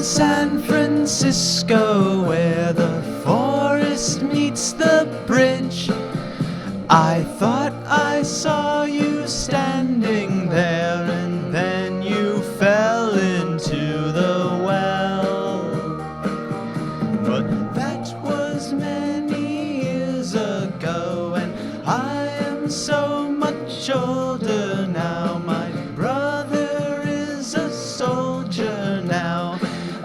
San Francisco, where the forest meets the bridge. I thought I saw you standing there, and then you fell into the well. But that was many years ago, and I am so much older now. My brother is a soldier now.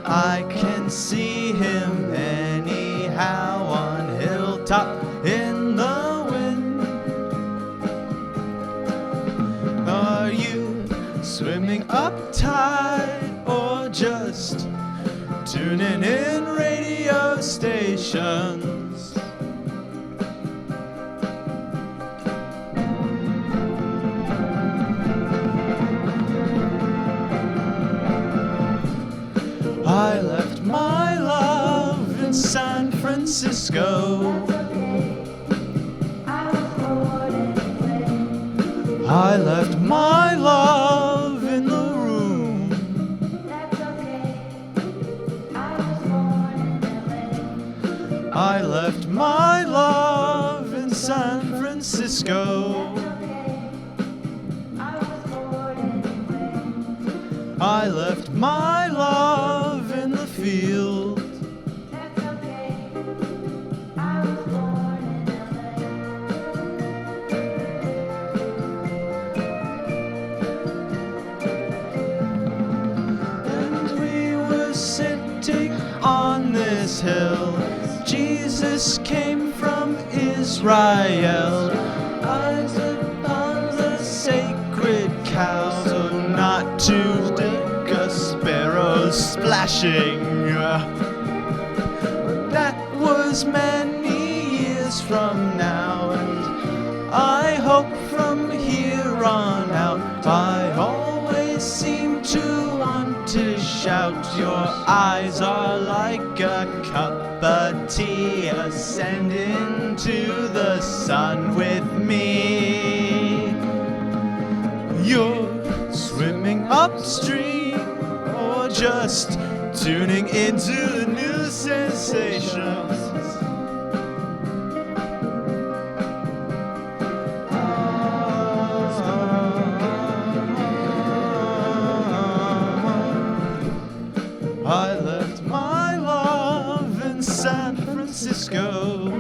I can see him anyhow on hilltop in the wind. Are you swimming up tide or just tuning in radio stations? I left my love in San Francisco. I left my love in the room. I left my love in San Francisco. I left my love in the field. And we were sitting on this hill. Jesus came from Israel. Eyes upon the sacred cows, oh, not to dig a sparrow splashing. That was many years from now, and I hope from here on out I always seem to want to shout. Your eyes are like a cup of tea, ascending to the sun with me. You're swimming upstream or just tuning into the new sensations. I left my love in San Francisco.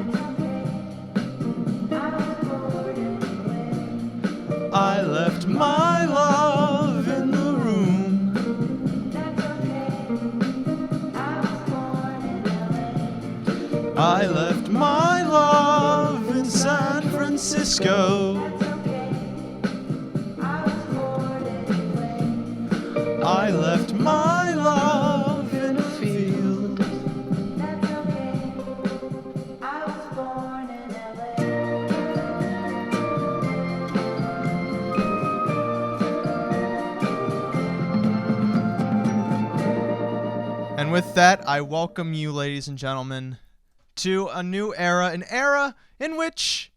I left my love in the room. I left my love in San Francisco. I left my love in a field. And with that, I welcome you, ladies and gentlemen, to a new era, an era in which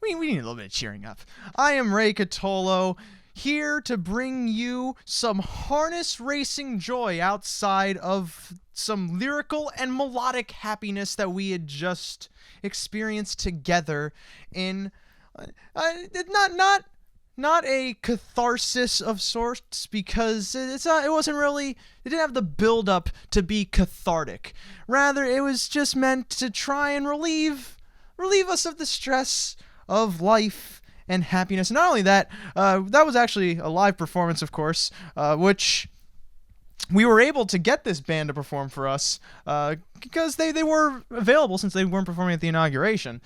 we need a little bit of cheering up. I am Ray Cotolo, here to bring you some harness racing joy outside of some lyrical and melodic happiness that we had just experienced together in not a catharsis of sorts, because it didn't have the build up to be cathartic. Rather, it was just meant to try and relieve us of the stress of life and happiness. And not only that, that was actually a live performance, of course, which we were able to get this band to perform for us because they were available since they weren't performing at the inauguration.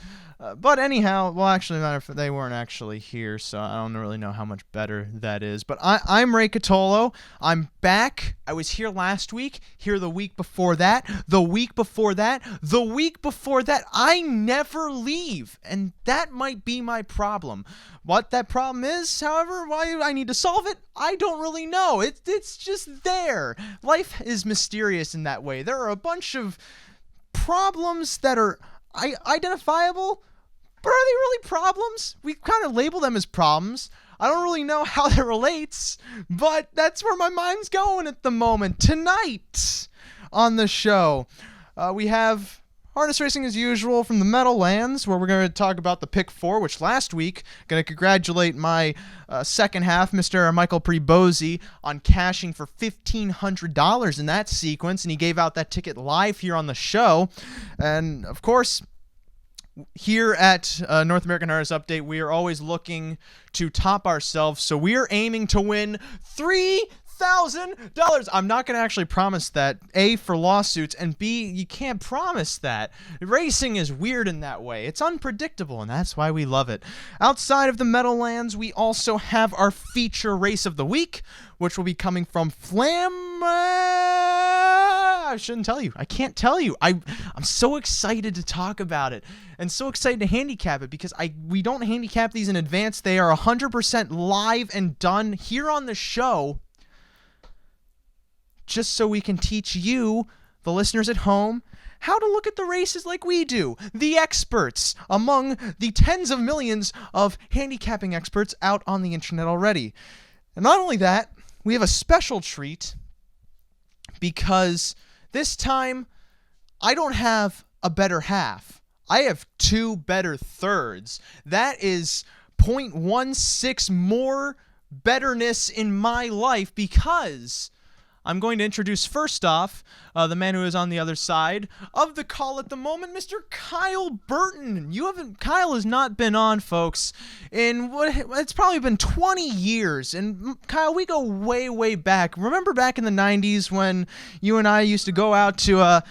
But anyhow, well, actually, they weren't actually here, so I don't really know how much better that is. But I'm Ray Cotolo. I'm back. I was here last week, here the week before that, the week before that, the week before that. I never leave, and that might be my problem. What that problem is, however, why I need to solve it, I don't really know. It's just there. Life is mysterious in that way. There are a bunch of problems that are identifiable, But are they really problems? We kind of label them as problems. I don't really know how that relates, but that's where my mind's going at the moment. Tonight on the show, we have harness racing as usual from the Meadowlands, where we're going to talk about the Pick 4, which last week, going to congratulate my second half, Mr. Michael Pribozie, on cashing for $1,500 in that sequence, and he gave out that ticket live here on the show. And, of course, here at North American Harness Update, we are always looking to top ourselves, so we are aiming to win $3,000. I'm not going to actually promise that, A, for lawsuits, and B, you can't promise that. Racing is weird in that way. It's unpredictable, and that's why we love it. Outside of the Meadowlands, we also have our feature race of the week, which will be coming from I shouldn't tell you. I can't tell you. I'm so excited to talk about it and so excited to handicap it because we don't handicap these in advance. They are 100% live and done here on the show, just so we can teach you, the listeners at home, how to look at the races like we do. The experts among the tens of millions of handicapping experts out on the internet already. And not only that, we have a special treat because this time I don't have a better half. I have two better thirds. That is 0.16 more betterness in my life because I'm going to introduce first off the man who is on the other side of the call at the moment, Mr. Kyle Burton. Kyle has not been on, folks, in it's probably been 20 years. And Kyle, we go way, way back. Remember back in the 90s when you and I used to go out to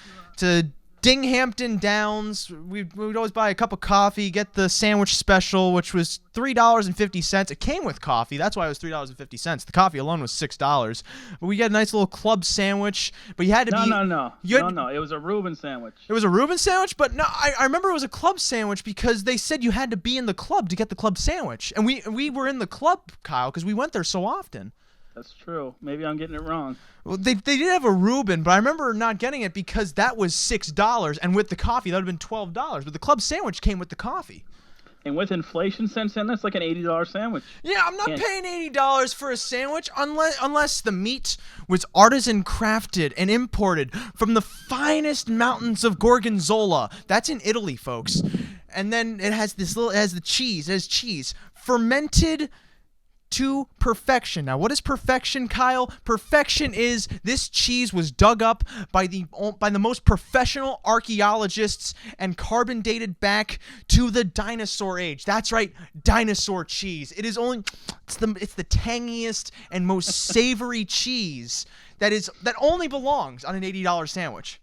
Dinghampton Downs? We'd always buy a cup of coffee, get the sandwich special, which was $3.50. It came with coffee. That's why it was $3.50. The coffee alone was $6. But we got a nice little club sandwich. But you had to No. It was a Reuben sandwich. It was a Reuben sandwich? But no, I remember it was a club sandwich because they said you had to be in the club to get the club sandwich. And we were in the club, Kyle, because we went there so often. That's true. Maybe I'm getting it wrong. Well, they did have a Reuben, but I remember not getting it because that was $6, and with the coffee, that would have been $12. But the club sandwich came with the coffee. And with inflation since then, that's like an $80 sandwich. Yeah, I'm not paying $80 for a sandwich unless the meat was artisan crafted and imported from the finest mountains of Gorgonzola. That's in Italy, folks. And then it has the cheese. It has cheese fermented to perfection. Now, what is perfection, Kyle? Perfection is this cheese was dug up by the most professional archaeologists and carbon dated back to the dinosaur age. That's right, dinosaur cheese. It's the tangiest and most savory cheese that only belongs on an $80 sandwich.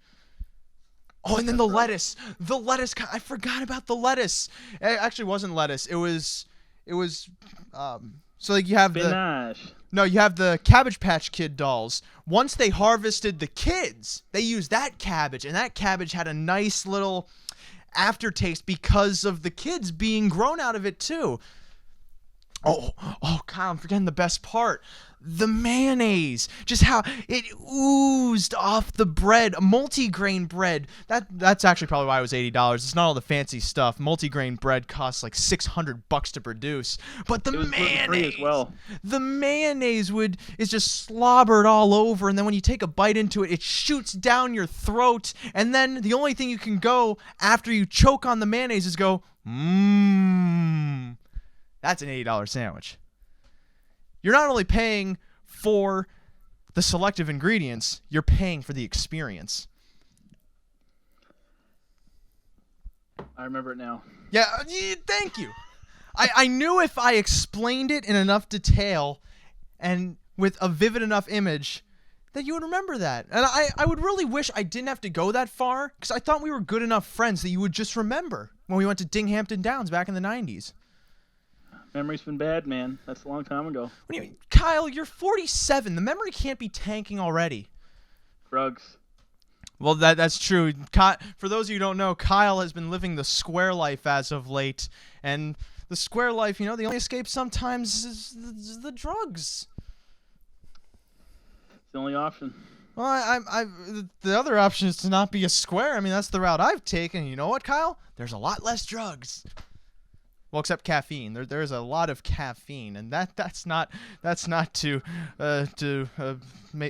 Oh, and then the lettuce. I forgot about the lettuce. It actually wasn't lettuce. It was so like you have you have the Cabbage Patch Kid dolls. Once they harvested the kids, they used that cabbage, and that cabbage had a nice little aftertaste because of the kids being grown out of it too. Oh, Kyle, I'm forgetting the best part. The mayonnaise. Just how it oozed off the bread. Multigrain bread. That's actually probably why it was $80. It's not all the fancy stuff. Multigrain bread costs like $600 to produce. But the mayonnaise as well. The mayonnaise is just slobbered all over, and then when you take a bite into it, it shoots down your throat, and then the only thing you can go after you choke on the mayonnaise is go, mmm. That's an $80 sandwich. You're not only paying for the selective ingredients, you're paying for the experience. I remember it now. Yeah, thank you. I knew if I explained it in enough detail and with a vivid enough image that you would remember that. And I would really wish I didn't have to go that far because I thought we were good enough friends that you would just remember when we went to Dinghampton Downs back in the 90s. Memory's been bad, man. That's a long time ago. What do you mean? Kyle, you're 47. The memory can't be tanking already. Drugs. Well, that's true. For those of you who don't know, Kyle has been living the square life as of late. And the square life, the only escape sometimes is the drugs. It's the only option. Well, the other option is to not be a square. I mean, that's the route I've taken. You know what, Kyle? There's a lot less drugs. Well, except caffeine. There's a lot of caffeine, and that's not to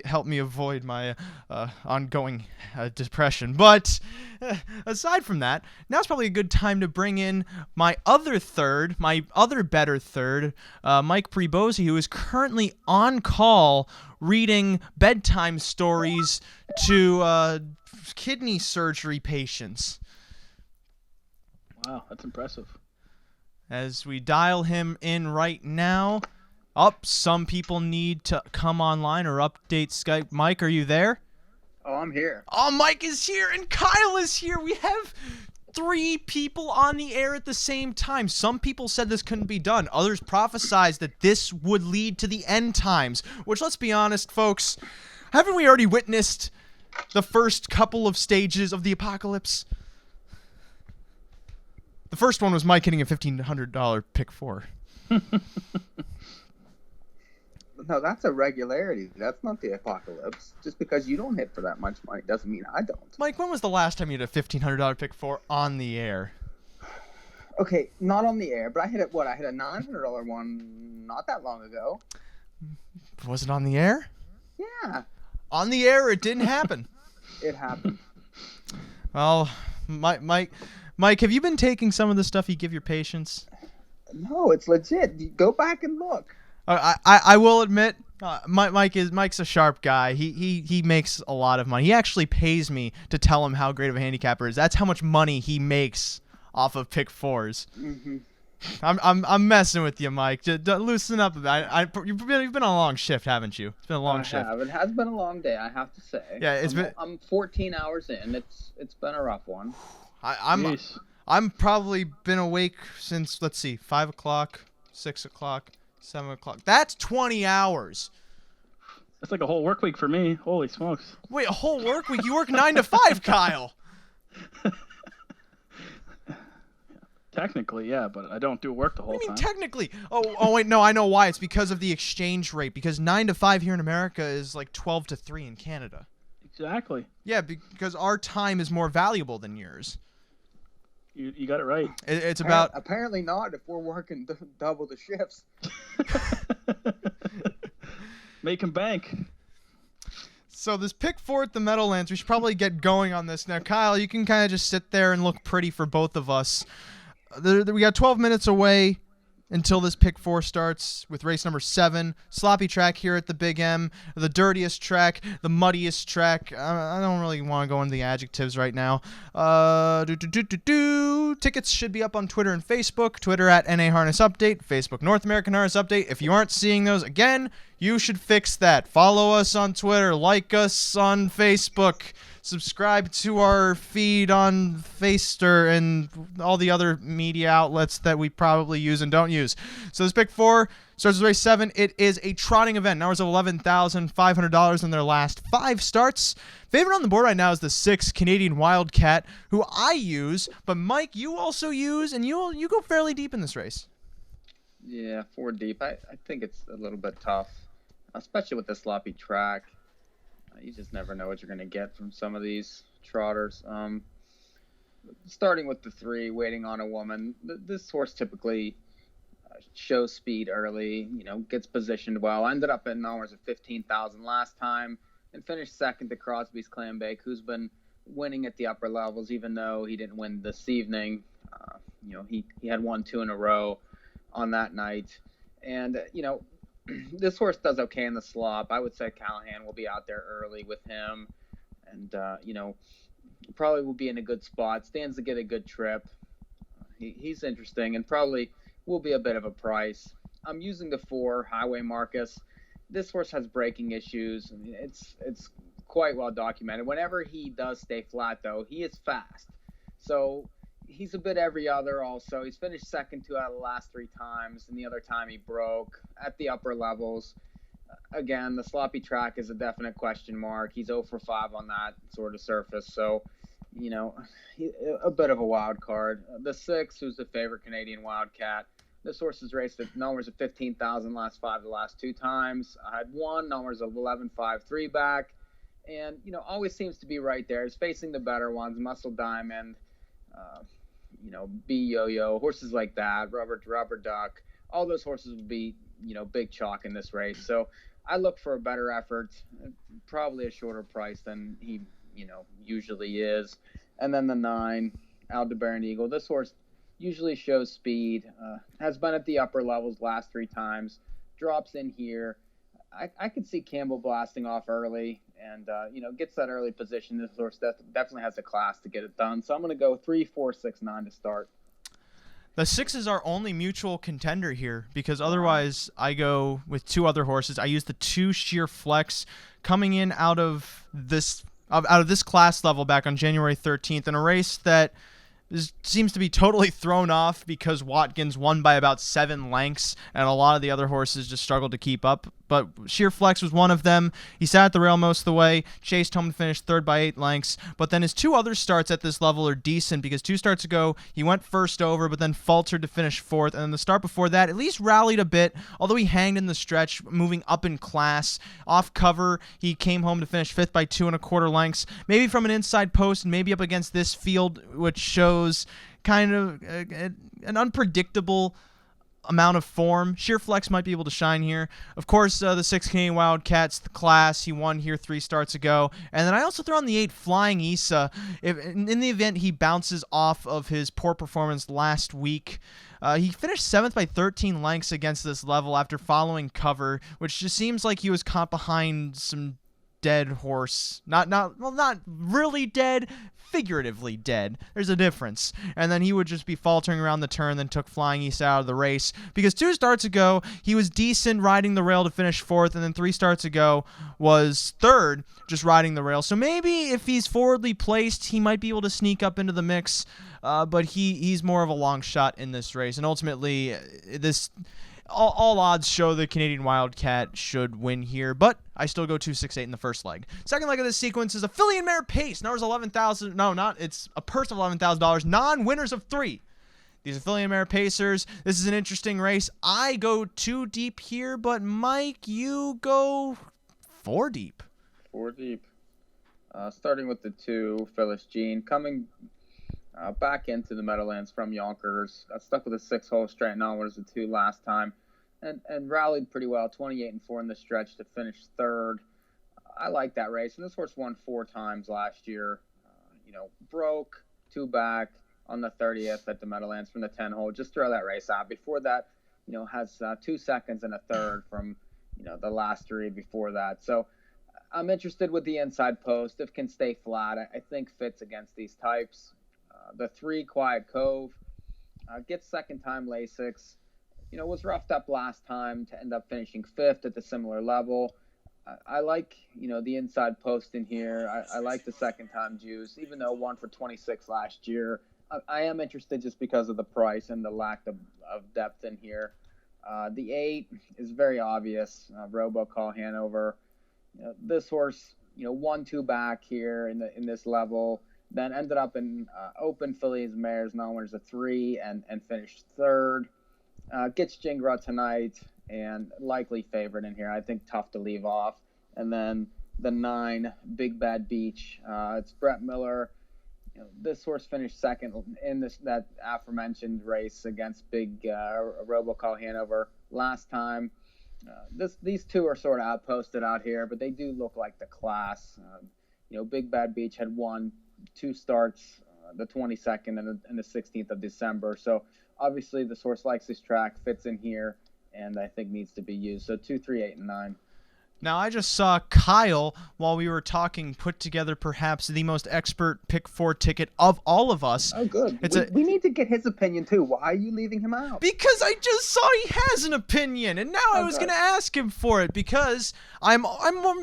help me avoid my ongoing depression. But aside from that, now's probably a good time to bring in my other better third, Mike Pribozie, who is currently on call reading bedtime stories to kidney surgery patients. Wow, that's impressive. As we dial him in right now. Some people need to come online or update Skype. Mike, are you there? Oh, I'm here. Oh, Mike is here and Kyle is here. We have 3 people on the air at the same time. Some people said this couldn't be done. Others prophesized that this would lead to the end times, which, let's be honest, folks, haven't we already witnessed the first couple of stages of the apocalypse? The first one was Mike hitting a $1,500 pick 4. No, that's a regularity. That's not the apocalypse. Just because you don't hit for that much money doesn't mean I don't. Mike, when was the last time you hit a $1,500 pick 4 on the air? Okay, not on the air, but I hit a $900 one not that long ago. Was it on the air? Yeah. On the air, it didn't happen. It happened. Well, Mike, have you been taking some of the stuff you give your patients? No, it's legit. Go back and look. I will admit, Mike's a sharp guy. He makes a lot of money. He actually pays me to tell him how great of a handicapper is. That's how much money he makes off of pick 4s. Mm-hmm. I'm messing with you, Mike. Just loosen up. You've been on a long shift, haven't you? It's been a long shift. It has been a long day, I have to say. Yeah, I'm 14 hours in. It's been a rough one. I'm probably been awake since, let's see, 5 o'clock, 6 o'clock, 7 o'clock. That's 20 hours. That's like a whole work week for me. Holy smokes. Wait, a whole work week? You work 9 to 5, Kyle. Technically, yeah, but I don't do work the whole time. What do you mean technically? Oh, wait, no, I know why. It's because of the exchange rate. Because 9 to 5 here in America is like 12 to 3 in Canada. Exactly. Yeah, because our time is more valuable than yours. You got it right. It's about... Apparently not if we're working double the shifts. Making bank. So this pick 4 at the Meadowlands, we should probably get going on this. Now, Kyle, you can kind of just sit there and look pretty for both of us. We got 12 minutes away until this pick 4 starts with race number 7. Sloppy track here at the Big M. The dirtiest track, the muddiest track. I don't really want to go into the adjectives right now. Tickets should be up on Twitter and Facebook. Twitter at NAHUian Facebook North American Harness Update. If you aren't seeing those, again, you should fix that. Follow us on Twitter. Like us on Facebook. Subscribe to our feed on Faster and all the other media outlets that we probably use and don't use. So this pick 4 starts with race 7. It is a trotting event. Numbers of $11,500 in their last 5 starts. Favorite on the board right now is the 6 Canadian Wildcat, who I use, but Mike, you also use, and you go fairly deep in this race. Yeah, 4 deep. I think it's a little bit tough, especially with the sloppy track. You just never know what you're going to get from some of these trotters. Starting with the 3, Waiting on a Woman. This horse typically shows speed early, gets positioned well. Ended up at numbers of 15,000 last time and finished second to Crosby's Clambake, who's been winning at the upper levels, even though he didn't win this evening. He had 1-2 in a row on that night. And, this horse does okay in the slop. I would say Callahan will be out there early with him, and probably will be in a good spot. Stands to get a good trip. He's interesting and probably will be a bit of a price. I'm using the 4 Highway Marcus. This horse has braking issues. I mean, it's quite well documented. Whenever he does stay flat, though, he is fast. So he's a bit every other also. He's finished second 2 out of the last 3 times, and the other time he broke at the upper levels. Again, the sloppy track is a definite question mark. He's 0 for 5 on that sort of surface, so, a bit of a wild card. The 6, who's the favorite Canadian Wildcat. This horse has raced at numbers of 15,000 last 5 the last 2 times. I had 1, numbers of 11.5 3 back, and, always seems to be right there. He's facing the better ones, Muscle Diamond, B Yo-Yo, horses like that, Rubber Duck. All those horses would be, big chalk in this race. So I look for a better effort, probably a shorter price than he, usually is. And then the 9, Aldebaran Eagle. This horse usually shows speed, has been at the upper levels last 3 times, drops in here. I could see Campbell blasting off early and, gets that early position. This horse definitely has the class to get it done. So I'm going to go 3, 4, 6, 9 to start. The 6 is our only mutual contender here because otherwise I go with 2 other horses. I use the 2 sheer flex coming in out of this class level back on January 13th in a race that seems to be totally thrown off because Watkins won by about 7 lengths and a lot of the other horses just struggled to keep up. But Sheer Flex was one of them. He sat at the rail most of the way, chased home to finish 3rd by 8 lengths. But then his 2 other starts at this level are decent because 2 starts ago, he went first over, but then faltered to finish 4th. And then the start before that at least rallied a bit, although he hanged in the stretch, moving up in class. Off cover, he came home to finish 5th by 2 1/4 lengths. Maybe from an inside post and maybe up against this field, which shows kind of an unpredictable amount of form. Sheer Flex might be able to shine here. Of course, the 6 Canadian Wildcats, the class. He won here 3 starts ago. And then I also throw on the 8 Flying Issa. In the event he bounces off of his poor performance last week. He finished 7th by 13 lengths against this level after following cover, which just seems like he was caught behind some dead horse. Not really dead, figuratively dead. There's a difference. And then he would just be faltering around the turn, then took Flying East out of the race. Because 2 starts ago, he was decent riding the rail to finish 4th, and then 3 starts ago was 3rd, just riding the rail. So maybe if he's forwardly placed, he might be able to sneak up into the mix. But he's more of a long shot in this race. And ultimately, all odds show the Canadian Wildcat should win here, but I still go 2, 6, 8 in the first leg. Second leg of this sequence is a filly and mare pace. Numbers $11,000. No, not. It's a purse of $11,000. Non-winners of 3. These are filly and mare pacers. This is an interesting race. I go 2 deep here, but Mike, you go 4 deep. 4 deep. Starting with the 2, Phyllis Jean, coming back into the Meadowlands from Yonkers. Stuck with a 6-hole straight on, was the 2 last time, and rallied pretty well, 28-4 in the stretch to finish 3rd. I like that race, and this horse won 4 times last year. Broke 2 back on the 30th at the Meadowlands from the 10-hole. Just throw that race out. Before that, has 2 seconds and a 3rd from, the last 3 before that. So I'm interested with the inside post. If can stay flat, I think fits against these types. The 3 Quiet Cove gets second time Lasix. Was roughed up last time to end up finishing 5th at the similar level. I like, the inside post in here. I like the second time juice, even though won for 26 last year. I am interested just because of the price and the lack of depth in here. The 8 is very obvious. Robocall Hanover. This horse, 1-2 back here in this level. Then ended up in open fillies, mares, non-winners of 3, and finished 3rd. Gets Jingra tonight, and likely favorite in here. I think tough to leave off. And then the 9, Big Bad Beach. It's Brett Miller. This horse finished 2nd in that aforementioned race against Big Robocall Hanover last time. These 2 are sort of outposted out here, but they do look like the class. Big Bad Beach had won 2 starts, the 22nd and the 16th of December. So obviously this horse likes this track, fits in here, and I think needs to be used. So 2, 3, 8, and 9. Now, I just saw Kyle, while we were talking, put together perhaps the most expert pick 4 ticket of all of us. Oh, good. We need to get his opinion, too. Why are you leaving him out? Because I just saw he has an opinion, and now I was going to ask him for it, because I'm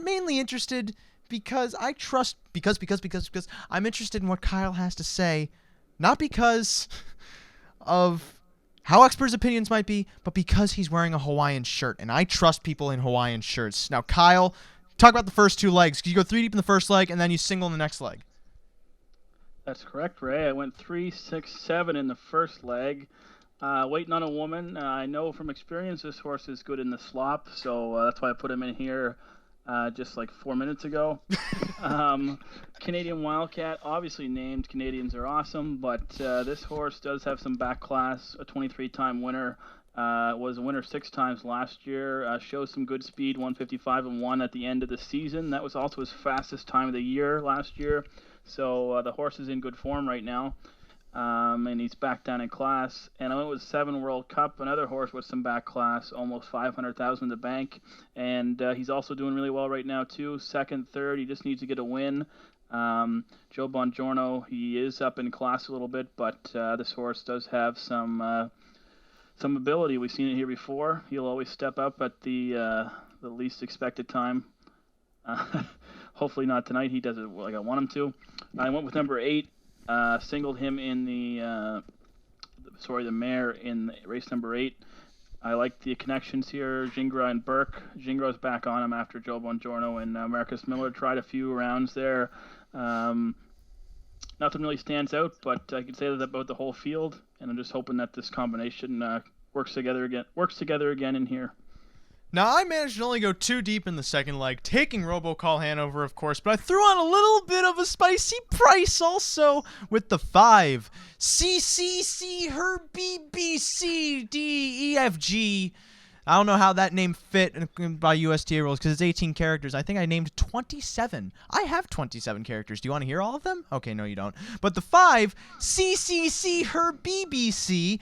mainly interested because I trust, because I'm interested in what Kyle has to say, not because of how expert his opinions might be, but because he's wearing a Hawaiian shirt, and I trust people in Hawaiian shirts. Now, Kyle, talk about the first 2 legs. You go 3 deep in the first leg, and then you single in the next leg. That's correct, Ray. I went 3, 6, 7 in the first leg. Waiting on a Woman. I know from experience this horse is good in the slop, so that's why I put him in here. just like 4 minutes ago. Canadian Wildcat, obviously named. Canadians are awesome, but this horse does have some back class. A 23-time winner. Was a winner 6 times last year. Shows some good speed, 155-1 at the end of the season. That was also his fastest time of the year last year. So the horse is in good form right now. And he's back down in class. And I went with 7 World Cup, another horse with some back class, almost 500,000 in the bank. And he's also doing really well right now too. Second, third, he just needs to get a win. Joe Bongiorno, he is up in class a little bit, but this horse does have some ability. We've seen it here before. He'll always step up at the least expected time. Hopefully not tonight. He does it like I want him to. I went with number 8. Singled him in the mare in race number 8. I like the connections here. Gingras and Burke. Gingras back on him after Joe Bongiorno and Marcus Miller tried a few rounds there. Nothing really stands out, but I can say that about the whole field, and I'm just hoping that this combination works together again in here. Now, I managed to only go 2 deep in the second leg, taking Robocall Hanover, of course, but I threw on a little bit of a spicy price also with the 5. CCC, her BBCDEFG. I don't know how that name fit by USTA rules because it's 18 characters. I think I named 27. I have 27 characters. Do you want to hear all of them? Okay, no, you don't. But the 5, CCC, her BBC,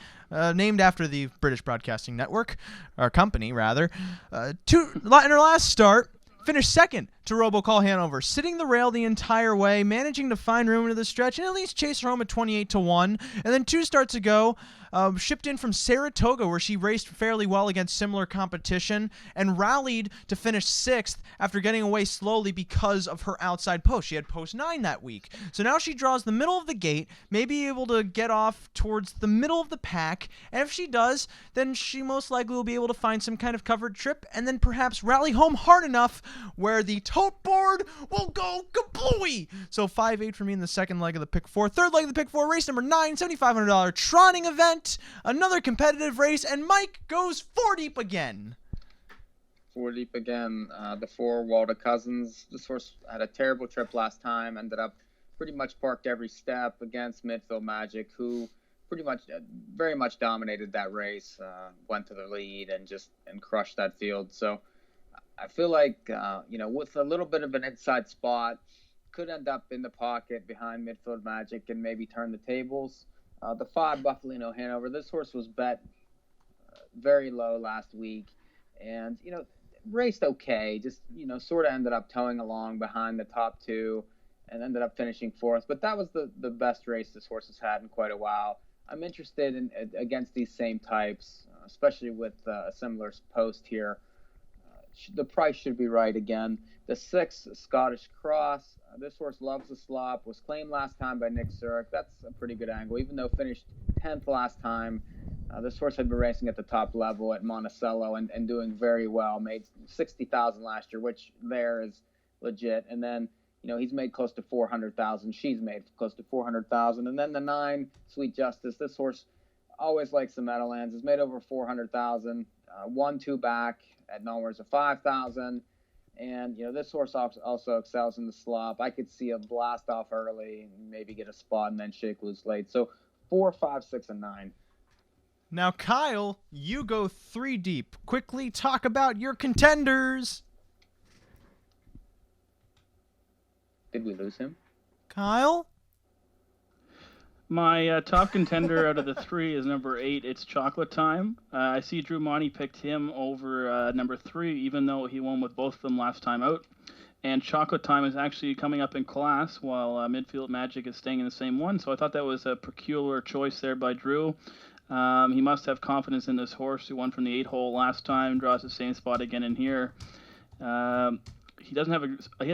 named after the British Broadcasting Network, or company, rather. In her last start, finished second to Robocall Hanover, sitting the rail the entire way, managing to find room into the stretch, and at least chase her home at 28-1. And then 2 starts ago, shipped in from Saratoga, where she raced fairly well against similar competition, and rallied to finish 6th after getting away slowly because of her outside post. She had post 9 that week. So now she draws the middle of the gate, may be able to get off towards the middle of the pack, and if she does, then she most likely will be able to find some kind of covered trip, and then perhaps rally home hard enough where the tote board will go kablooey. So 5-8 for me in the second leg of the pick 4. Third leg of the pick 4, race number 9, $7,500 trotting event. Another competitive race, and Mike goes 4 deep again. 4 deep again. The 4, Walter Cousins. This horse had a terrible trip last time, ended up pretty much parked every step against Midfield Magic, who very much dominated that race, went to the lead and crushed that field. So I feel like, with a little bit of an inside spot, could end up in the pocket behind Midfield Magic and maybe turn the tables. The 5, Buffalino Hanover, this horse was bet very low last week and, raced okay, sort of ended up towing along behind the top 2 and ended up finishing 4th. But that was the best race this horse has had in quite a while. I'm interested in against these same types, especially with a similar post here. The price should be right again. The 6, Scottish Cross. This horse loves the slop. Was claimed last time by Nick Zurich. That's a pretty good angle. Even though finished 10th last time, this horse had been racing at the top level at Monticello and doing very well. Made 60,000 last year, which there is legit. And then, he's made close to 400,000. She's made close to 400,000. And then the 9, Sweet Justice. This horse always likes the Meadowlands. Has made over 400,000. 1-2 back at nowhere's a 5,000. And, this horse also excels in the slop. I could see a blast off early and maybe get a spot and then shake loose late. So 4, 5, 6, and 9. Now, Kyle, you go 3 deep. Quickly talk about your contenders. Did we lose him? Kyle? My top contender out of the 3 is number 8. It's Chocolate Time. I see Drew Monty picked him over number 3, even though he won with both of them last time out. And Chocolate Time is actually coming up in class while Midfield Magic is staying in the same one. So I thought that was a peculiar choice there by Drew. He must have confidence in this horse who won from the 8-hole last time, draws the same spot again in here. He has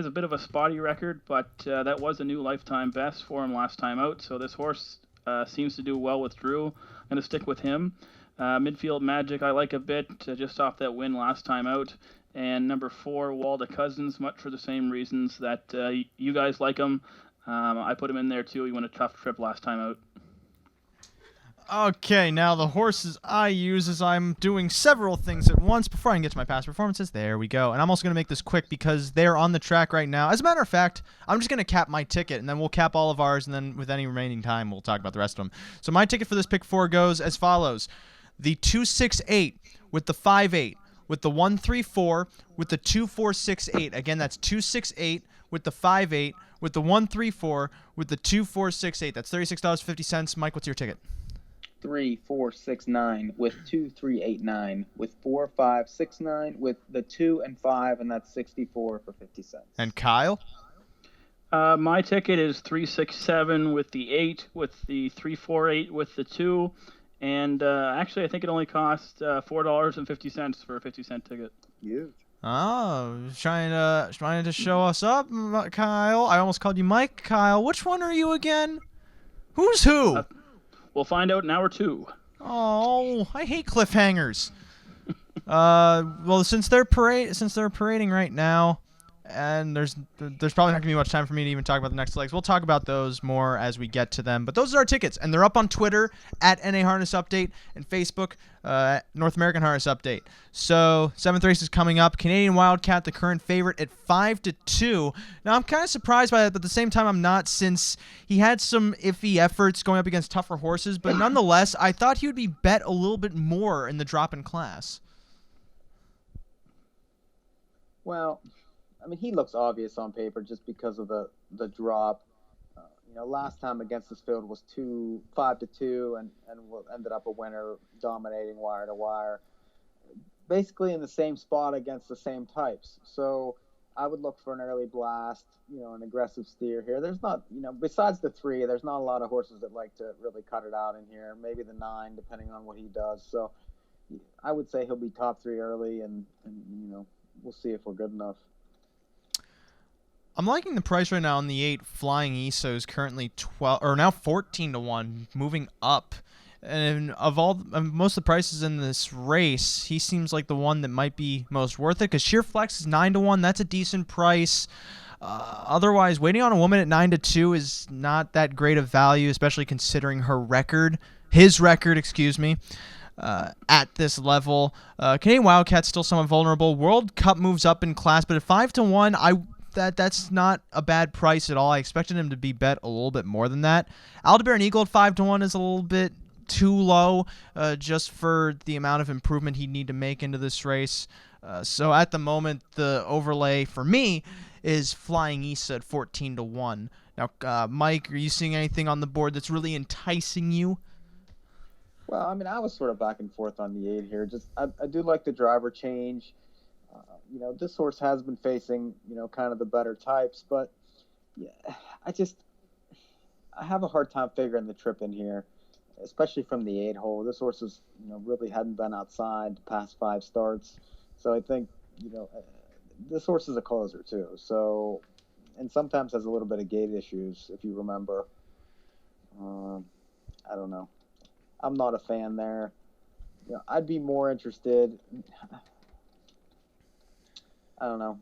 a bit of a spotty record, but that was a new lifetime best for him last time out. So this horse seems to do well with Drew. I'm going to stick with him. Midfield Magic I like a bit, just off that win last time out. And number 4, Walter Cousins, much for the same reasons that you guys like him. I put him in there too. He won a tough trip last time out. Okay, now the horses I use as I'm doing several things at once before I can get to my past performances. There we go. And I'm also going to make this quick because they're on the track right now. As a matter of fact, I'm just going to cap my ticket, and then we'll cap all of ours, and then with any remaining time, we'll talk about the rest of them. So my ticket for this pick 4 goes as follows. The 268 with the 58 with the 134 with the 2468. Again, that's 268 with the 58 with the 134 with the 2468. That's $36.50. Mike, what's your ticket? 3469 with 2389 with 4569 with the 2 and 5, and that's 64 for 50 cents. And Kyle? My ticket is 367 with the 8 with the 348 with the 2, and actually I think it only cost $4.50 for a 50-cent ticket. Huge. Oh, trying to show us up, Kyle. I almost called you Mike. Kyle, which one are you again? Who's who? We'll find out in hour 2. Oh, I hate cliffhangers. Well, since they're parading right now, and there's probably not gonna be much time for me to even talk about the next legs. We'll talk about those more as we get to them. But those are our tickets, and they're up on Twitter at NA Harness Update and Facebook North American Harness Update. So 7th race is coming up. Canadian Wildcat, the current favorite at 5-2. Now I'm kind of surprised by that, but at the same time I'm not, since he had some iffy efforts going up against tougher horses. But nonetheless, I thought he would be bet a little bit more in the drop in class. Well, I mean, he looks obvious on paper just because of the drop. Last time against this field was 5-2, and ended up a winner, dominating wire to wire. Basically in the same spot against the same types. So I would look for an early blast, an aggressive steer here. There's not, besides the 3, there's not a lot of horses that like to really cut it out in here. Maybe the 9, depending on what he does. So I would say he'll be top 3 early, and we'll see if we're good enough. I'm liking the price right now on the 8. Flying Isa is currently 14-1, moving up. And of most of the prices in this race, he seems like the one that might be most worth it. Because Sheer Flex is 9-1. That's a decent price. Otherwise, Waiting on a Woman at 9-2 is not that great of value, especially considering his record, at this level. Canadian Wildcat's still somewhat vulnerable. World Cup moves up in class, but at 5-1, that's not a bad price at all. I expected him to be bet a little bit more than that. Aldebaran Eagle at 5-1 is a little bit too low, just for the amount of improvement he'd need to make into this race. So at the moment, the overlay for me is Flying Isa at 14-1. Now, Mike, are you seeing anything on the board that's really enticing you? Well, I mean, I was sort of back and forth on the 8 here. I do like the driver change. This horse has been facing, kind of the better types, but yeah, I have a hard time figuring the trip in here, especially from the 8 hole. This horse is, really hadn't been outside the past 5 starts. So I think, this horse is a closer too. So, and sometimes has a little bit of gait issues, if you remember. I don't know. I'm not a fan there. I'd be more interested. I don't know.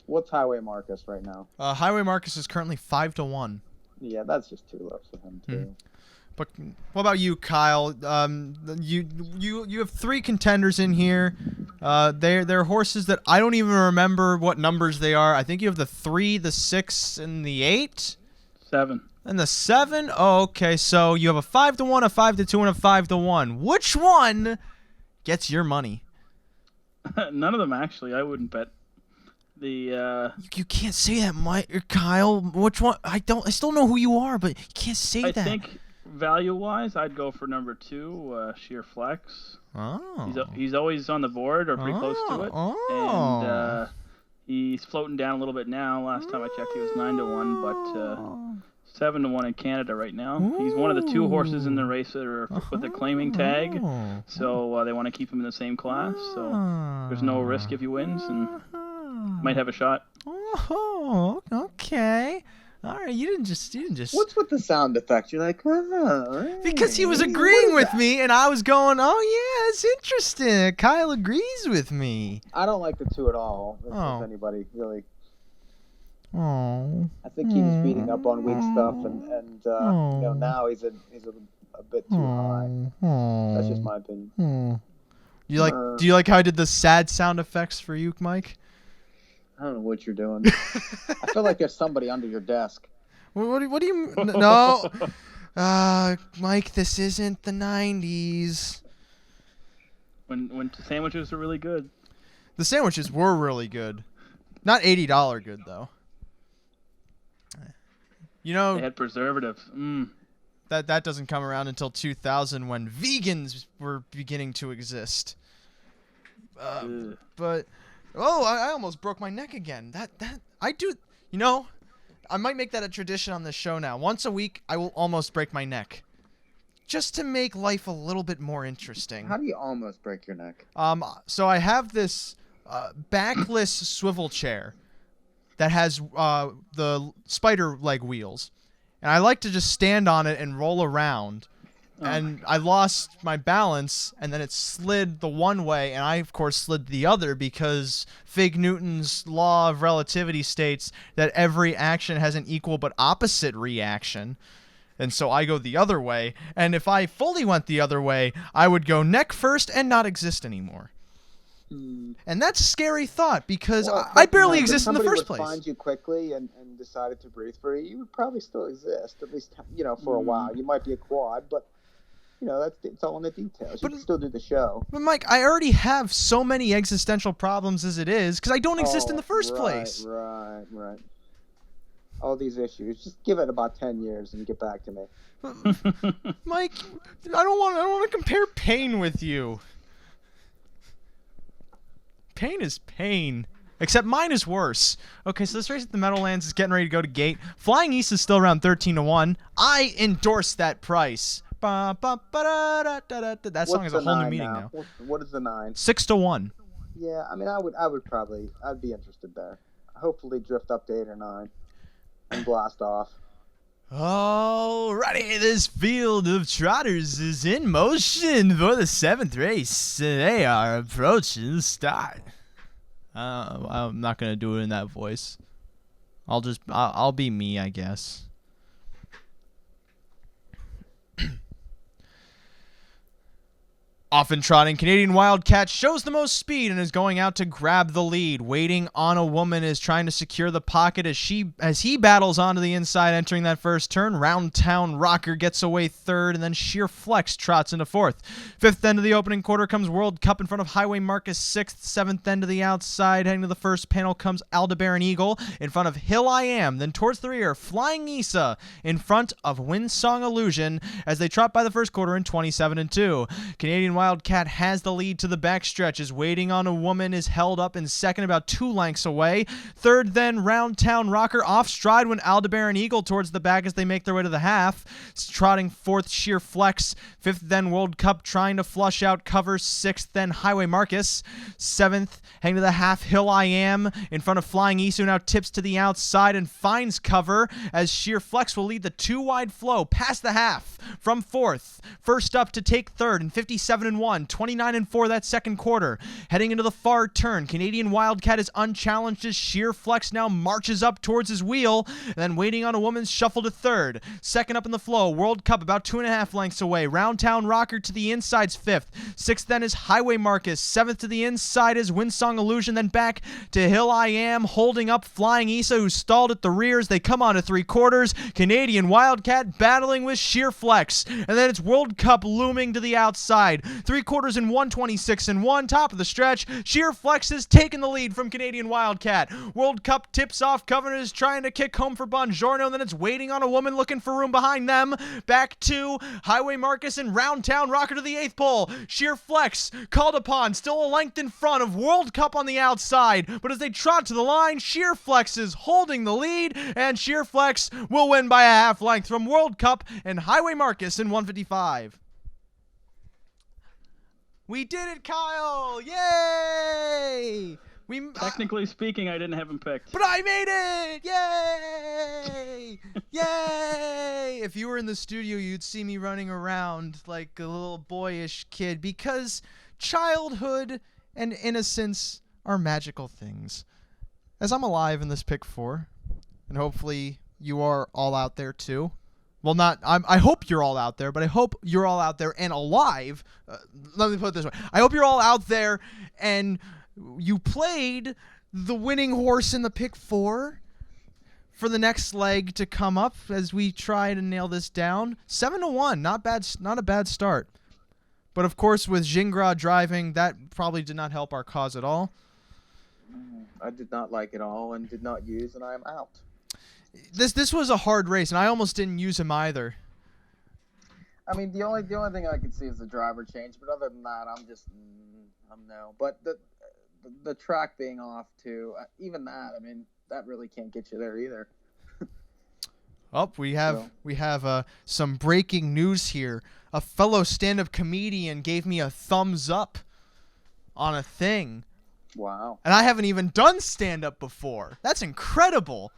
What's Highway Marcus right now? Highway Marcus is currently 5-1. Yeah, that's just too low for him too. But what about you, Kyle? You have 3 contenders in here. They're horses that I don't even remember what numbers they are. I think you have the 3, the 6, and the 8. 7. And the 7. Oh, okay. So you have a 5-1, a 5-2, and a 5-1. Which one gets your money? None of them, actually. I wouldn't bet. You can't say that, Mike or Kyle. Which one? I still know who you are, but you can't say that. I think value-wise, I'd go for number 2, Sheer Flex. Oh. He's always on the board or pretty close to it. Oh. And he's floating down a little bit now. Last time I checked, he was 9-1, but 7-1 in Canada right now. He's one of the 2 horses in the race that are with the claiming tag, so they want to keep him in the same class. So there's no risk if he wins, and might have a shot. Oh, okay. All right, you didn't just. What's with the sound effect? You're like, right. Because he was agreeing with me, and I was going, oh yeah, it's interesting. Kyle agrees with me. I don't like the 2 at all. If anybody really. Oh. I think he was beating up on weak stuff, and now he's a a bit too high. That's just my opinion. Do you like how I did the sad sound effects for you, Mike? I don't know what you're doing. I feel like there's somebody under your desk. What do you no? Mike, this isn't the 90s. When sandwiches are really good. The sandwiches were really good. Not $80 good though. You know, They had preservatives. that doesn't come around until 2000 when vegans were beginning to exist. But I almost broke my neck again. That I do. You know, I might make that a tradition on this show now. Once a week, I will almost break my neck, just to make life a little bit more interesting. How do you almost break your neck? So I have this backless swivel chair that has the spider leg wheels, and I like to just stand on it and roll around. And I lost my balance, and then it slid the one way, and I, of course, slid the other because Fig Newton's law of relativity states that every action has an equal but opposite reaction. And so I go the other way, and if I fully went the other way, I would go neck first and not exist anymore. And that's a scary thought because I barely exist in the first place. If somebody would find you quickly and decided to breathe for you, you would probably still exist, at least for a while. You might be a quad, but it's all in the details. You can still do the show. But Mike, I already have so many existential problems as it is because I don't exist in the first place. Right. All these issues. Just give it about 10 years and get back to me. Mike, I don't want to compare pain with you. Pain is pain. Except mine is worse. Okay, so this race at the Meadowlands is getting ready to go to gate. Flying East is still around 13-1. I endorse that price. That song has a whole new meaning now. What is the 9? 6-1. Yeah, I mean, I'd be interested there. Hopefully drift up to 8 or 9 and blast off. Alrighty, this field of trotters is in motion for the 7th race. They are approaching the start. I'm not gonna do it in that voice. I'll be me, I guess. Often trotting, Canadian Wildcat shows the most speed and is going out to grab the lead. Waiting on a Woman is trying to secure the pocket as he battles onto the inside, entering that first turn. Round Town Rocker gets away third, and then Sheer Flex trots into fourth. Fifth end of the opening quarter comes World Cup in front of Highway Marcus sixth. Seventh end to the outside, heading to the first panel comes Aldebaran Eagle in front of Hill I Am. Then towards the rear, Flying Isa in front of Windsong Illusion as they trot by the first quarter in 27-2. Canadian Wildcat has the lead to the backstretch as Waiting on a Woman is held up in second, about 2 lengths away. Third, then Round Town Rocker off stride when Aldebaran Eagle towards the back as they make their way to the half. Trotting fourth, Sheer Flex. Fifth, then World Cup trying to flush out cover. Sixth, then Highway Marcus. Seventh, heading to the half, Hill I Am in front of Flying Isu, now tips to the outside and finds cover as Sheer Flex will lead the 2-wide flow past the half from fourth. First up to take third in 57-1, 29-4 that second quarter. Heading into the far turn, Canadian Wildcat is unchallenged as Sheer Flex now marches up towards his wheel, and then Waiting on a Woman's shuffle to third. Second up in the flow, World Cup about 2.5 lengths away. Round Town Rocker to the inside's fifth. Sixth then is Highway Marcus. Seventh to the inside is Windsong Illusion. Then back to Hill I Am, holding up Flying Isa, who stalled at the rear as they come on to 3/4. Canadian Wildcat battling with Sheer Flex. And then it's World Cup looming to the outside. 3/4 in 1:26-1, top of the stretch. Sheer Flex has taken the lead from Canadian Wildcat. World Cup tips off. Covenant is trying to kick home for Bongiorno, and then it's Waiting on a Woman looking for room behind them. Back to Highway Marcus and Round Town Rocker to the 8th pole. Sheer Flex called upon, still a length in front of World Cup on the outside, but as they trot to the line, Sheer Flex is holding the lead, and Sheer Flex will win by a half length from World Cup and Highway Marcus in 1:55. We did it, Kyle! Yay! Technically speaking, I didn't have him picked. But I made it! Yay! Yay! If you were in the studio, you'd see me running around like a little boyish kid because childhood and innocence are magical things. As I'm alive in this pick 4, and hopefully you are all out there too, Well, I hope you're all out there, but I hope you're all out there and alive. Let me put it this way. I hope you're all out there and you played the winning horse in the pick 4 for the next leg to come up as we try to nail this down. 7-1, not a bad start. But of course, with Gingras driving, that probably did not help our cause at all. I did not like it all and did not use, and I am out. This was a hard race, and I almost didn't use him either. I mean, the only thing I could see is the driver change, but other than that, I'm no. But the track being off too, even that, I mean, that really can't get you there either. Oh, we have some breaking news here. A fellow stand-up comedian gave me a thumbs up on a thing. Wow. And I haven't even done stand-up before. That's incredible.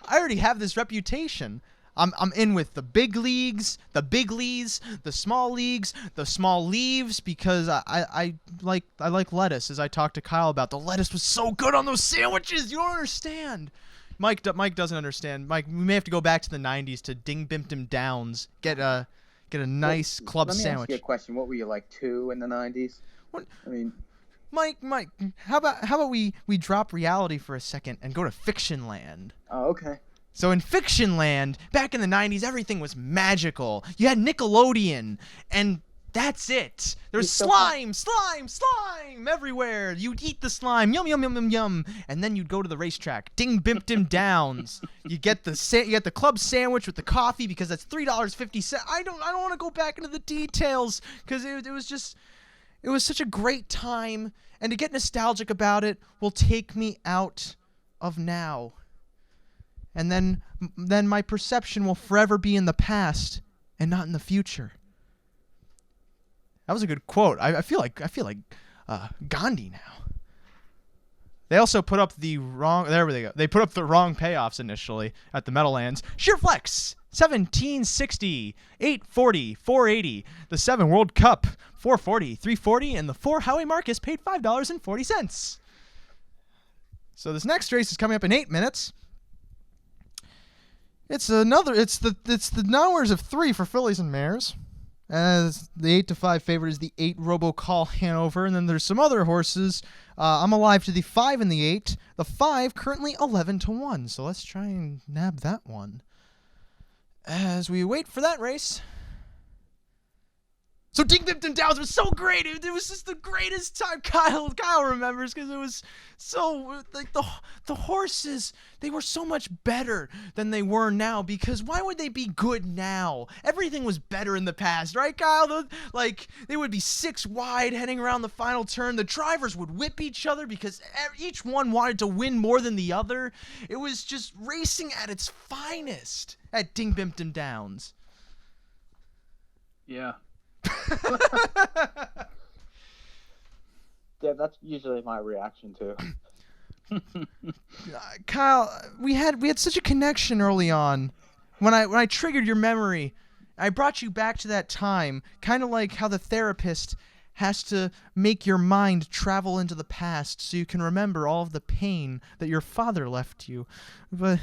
I already have this reputation. I'm in with the big leagues, the big leagues, the small leagues, the small leaves, because I like lettuce. As I talked to Kyle about, the lettuce was so good on those sandwiches. You don't understand. Mike doesn't understand. Mike, we may have to go back to the 90s to Ding Bimpton Downs. Get a nice club sandwich. Let me ask you a question. What were you, like 2 in the 90s? What? I mean, Mike, how about we drop reality for a second and go to fiction land? Oh, okay. So in fiction land, back in the 90s, everything was magical. You had Nickelodeon, and that's it. There's slime everywhere. You'd eat the slime, yum, yum, yum, yum, yum, and then you'd go to the racetrack. Ding, bimptim, downs. You get the club sandwich with the coffee because that's $3.50. I don't want to go back into the details because it was such a great time, and to get nostalgic about it will take me out of now. And then my perception will forever be in the past and not in the future. That was a good quote. I feel like Gandhi now. They also put up the wrong. There we go. They put up the wrong payoffs initially at the Meadowlands. Sheer flex. 1760, 840, 480. The 7 World Cup, 440, 340, and the 4 Howie Marcus paid $5.40. So this next race is coming up in 8 minutes. It's the numbers of 3 for fillies and mares. As the 8-5 favorite is the 8 Robocall Hanover, and then there's some other horses. I'm alive to the 5 and the 8. The 5 currently 11-1. So let's try and nab that one as we wait for that race. So Ding Bimpton Downs was so great. It was just the greatest time. Kyle remembers because it was so, like, the horses, they were so much better than they were now, because why would they be good now? Everything was better in the past, right, Kyle? They would be 6 wide heading around the final turn. The drivers would whip each other because each one wanted to win more than the other. It was just racing at its finest at Ding Bimpton Downs. Yeah. Yeah, that's usually my reaction too. Kyle, we had such a connection early on. When I triggered your memory, I brought you back to that time, kind of like how the therapist has to make your mind travel into the past so you can remember all of the pain that your father left you. But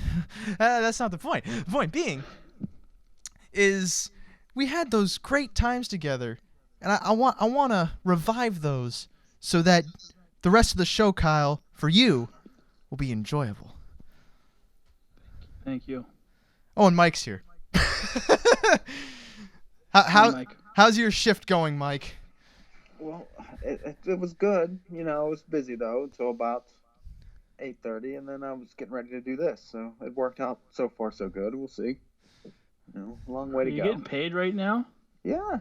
that's not the point. The point being is we had those great times together, and I want to revive those so that the rest of the show, Kyle, for you, will be enjoyable. Thank you. Oh, and Mike's here. How's your shift going, Mike? Well, it was good. You know, I was busy though until about 8:30, and then I was getting ready to do this. So it worked out so far so good. We'll see. You know, long way to go. You getting paid right now? Yeah.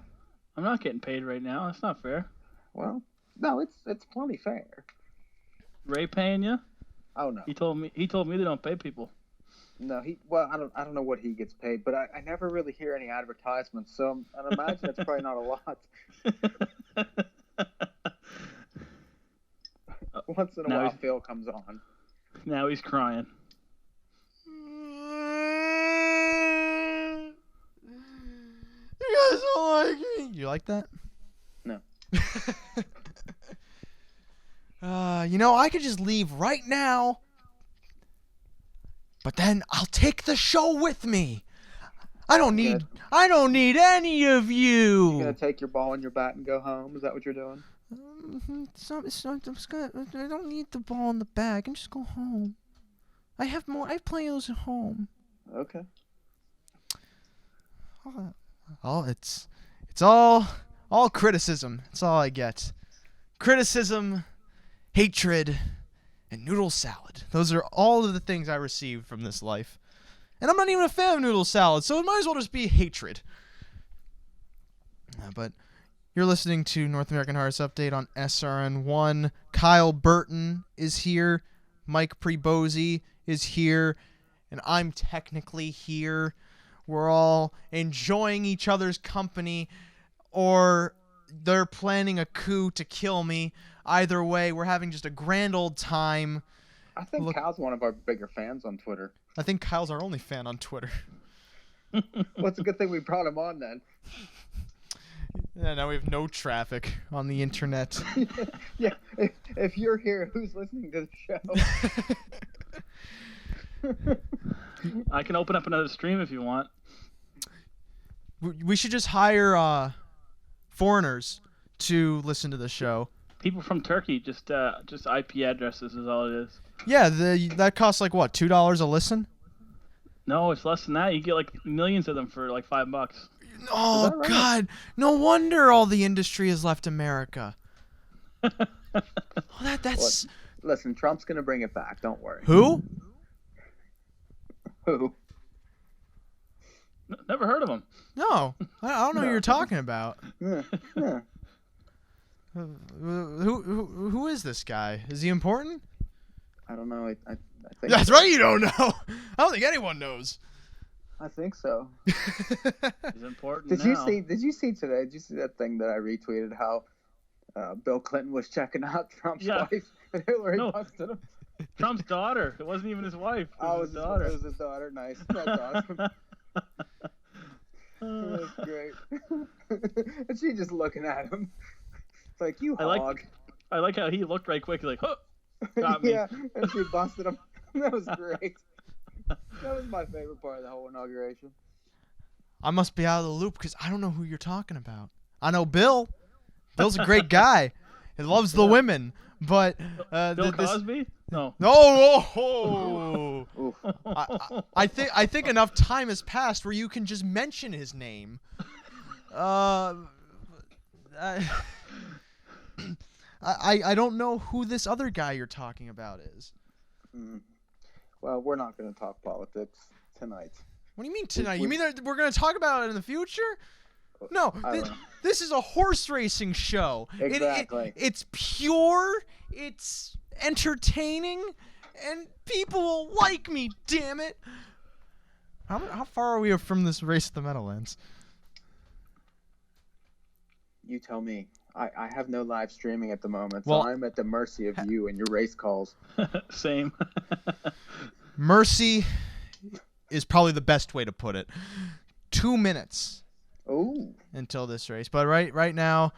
I'm not getting paid right now. That's not fair. Well, no, it's plenty fair. Ray paying you? Oh no. He told me they don't pay people. No, I don't know what he gets paid, but I never really hear any advertisements, so I imagine it's probably not a lot. Once in a while, Phil comes on. Now he's crying. You guys don't like me. You like that? No. I could just leave right now, but then I'll take the show with me. I don't need any of you. You gonna take your ball and your bat and go home? Is that what you're doing? I don't need the ball in the bag. I can just go home. I have plenty of those at home. Okay. It's all criticism. That's all I get. Criticism, hatred, and noodle salad. Those are all of the things I receive from this life. And I'm not even a fan of noodle salad, so it might as well just be hatred. But you're listening to North American Horrors Update on SRN1. Kyle Burton is here. Mike Pribozie is here. And I'm technically here. We're all enjoying each other's company, or they're planning a coup to kill me. Either way, we're having just a grand old time. I think Kyle's one of our bigger fans on Twitter. I think Kyle's our only fan on Twitter. Well, it's a good thing we brought him on then. Yeah, now we have no traffic on the internet. Yeah, if you're here, who's listening to the show? I can open up another stream if you want. We should just hire foreigners to listen to the show. People from Turkey, just IP addresses is all it is. Yeah, that costs like what, $2 a listen? No, it's less than that. You get like millions of them for like $5. Oh right? God! No wonder all the industry has left America. That's Listen, Trump's gonna bring it back. Don't worry. who? Who? Never heard of them. No, I don't know who you're talking about. Yeah. Yeah. Who is this guy? Is he important? I don't know. I think That's right, you don't know. I don't think anyone knows. I think so. He's important Did now. you see today? Did you see that thing that I retweeted? How Bill Clinton was checking out Trump's wife, and Hillary busted him. Trump's daughter. It wasn't even his wife. It was his daughter. It was his daughter. Nice. That's awesome. That's great. And she just looking at him. It's like, you hog. I like how he looked right quick. Like, huh, got me. Yeah, and she busted him. That was great. That was my favorite part of the whole inauguration. I must be out of the loop because I don't know who you're talking about. I know Bill. Bill's a great guy. He loves the women, but Bill Cosby? No. No. Oof. I think enough time has passed where you can just mention his name. I don't know who this other guy you're talking about is. Well, we're not going to talk politics tonight. What do you mean tonight? You mean that we're going to talk about it in the future? No, I don't know. this is a horse racing show. Exactly. It's pure, it's entertaining, and people will like me, damn it. How far are we from this race at the Meadowlands? You tell me. I have no live streaming at the moment, Well, so I'm at the mercy of you and your race calls. Same. Mercy is probably the best way to put it. 2 minutes Oh. until this race. But right now,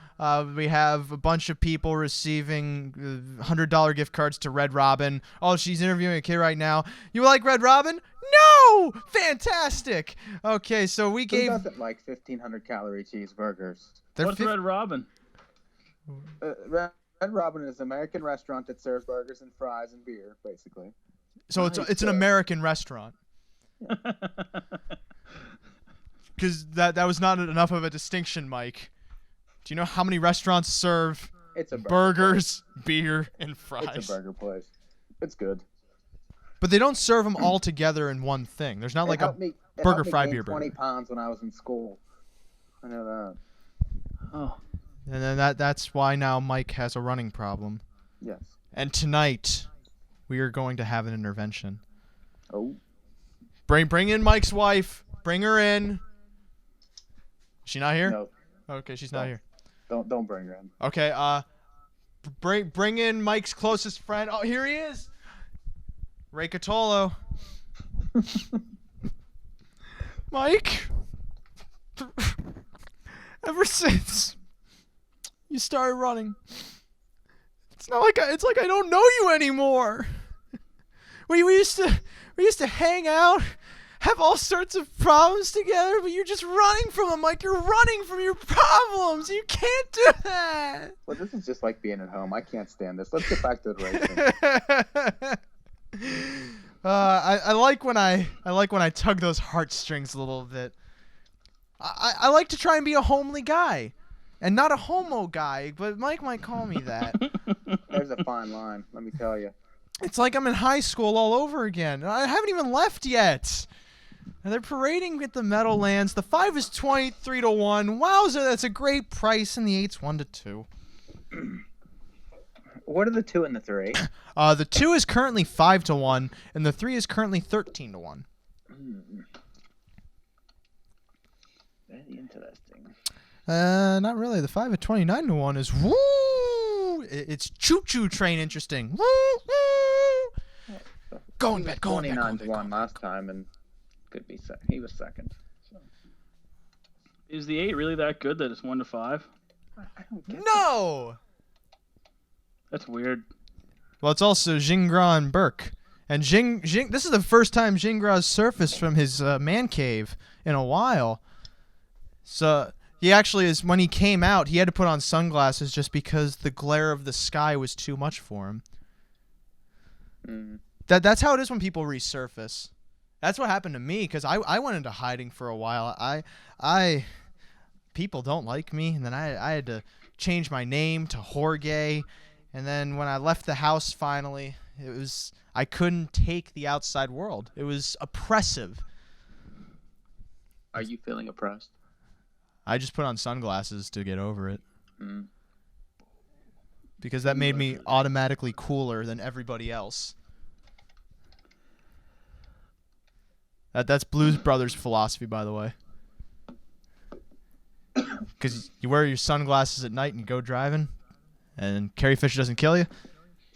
we have a bunch of people receiving $100 gift cards to Red Robin. Oh, she's interviewing a kid right now. You like Red Robin? No! Fantastic! Okay, so we Who gave... doesn't like 1,500 calorie cheeseburgers? What's Red Robin? Red Robin is an American restaurant that serves burgers and fries and beer, basically. So it's an American restaurant. Because that was not enough of a distinction, Mike. Do you know how many restaurants serve It's a burgers, beer, and fries? It's a burger place. It's good. But they don't serve them all together in one thing. There's not like a burger, fry, beer, 20 burger. pounds when I was in school. I know that. Oh. And then that's why now Mike has a running problem. Yes. And tonight, we are going to have an intervention. Oh. Bring in Mike's wife. Bring her in. Is she not here? No. Okay, she's not here. Don't bring her in. Okay, bring in Mike's closest friend. Oh, here he is. Ray Cotolo. Mike, ever since you started running, it's like I don't know you anymore. We used to hang out. have all sorts of problems together, but you're just running from them, Mike. You're running from your problems. You can't do that. Well, this is just like being at home. I can't stand this. Let's get back to the racing. I like when I tug those heartstrings a little bit. I like to try and be a homely guy, and not a homo guy, but Mike might call me that. There's a fine line, let me tell you. It's like I'm in high school all over again. I haven't even left yet. And they're parading at the Meadowlands. The 5 is 23 to 1. Wowza, that's a great price, and the 8's 1 to 2. What are the 2 and the 3? The 2 is currently 5 to 1, and the 3 is currently 13 to 1. Very interesting. Not really. The 5 at 29 to 1 is woo. It's choo-choo train interesting. Woo woo. Going back, going back, 29 to 1 last time, and could be he was second. So. Is the 8 really that good that it's 1 to 5? I don't get No. That's weird. Well, it's also Jingra and Burke. And Jing, this is the first time Jingra's surfaced from his man cave in a while. So he actually is, when he came out, he had to put on sunglasses just because the glare of the sky was too much for him. That's how it is when people resurface. That's what happened to me, because I went into hiding for a while. People don't like me, and then I had to change my name to Jorge. And then when I left the house finally, I couldn't take the outside world. It was oppressive. Are you feeling oppressed? I just put on sunglasses to get over it. Because that made me automatically cooler than everybody else. That's Blues Brothers philosophy, by the way. Because you wear your sunglasses at night and you go driving, and Carrie Fisher doesn't kill you.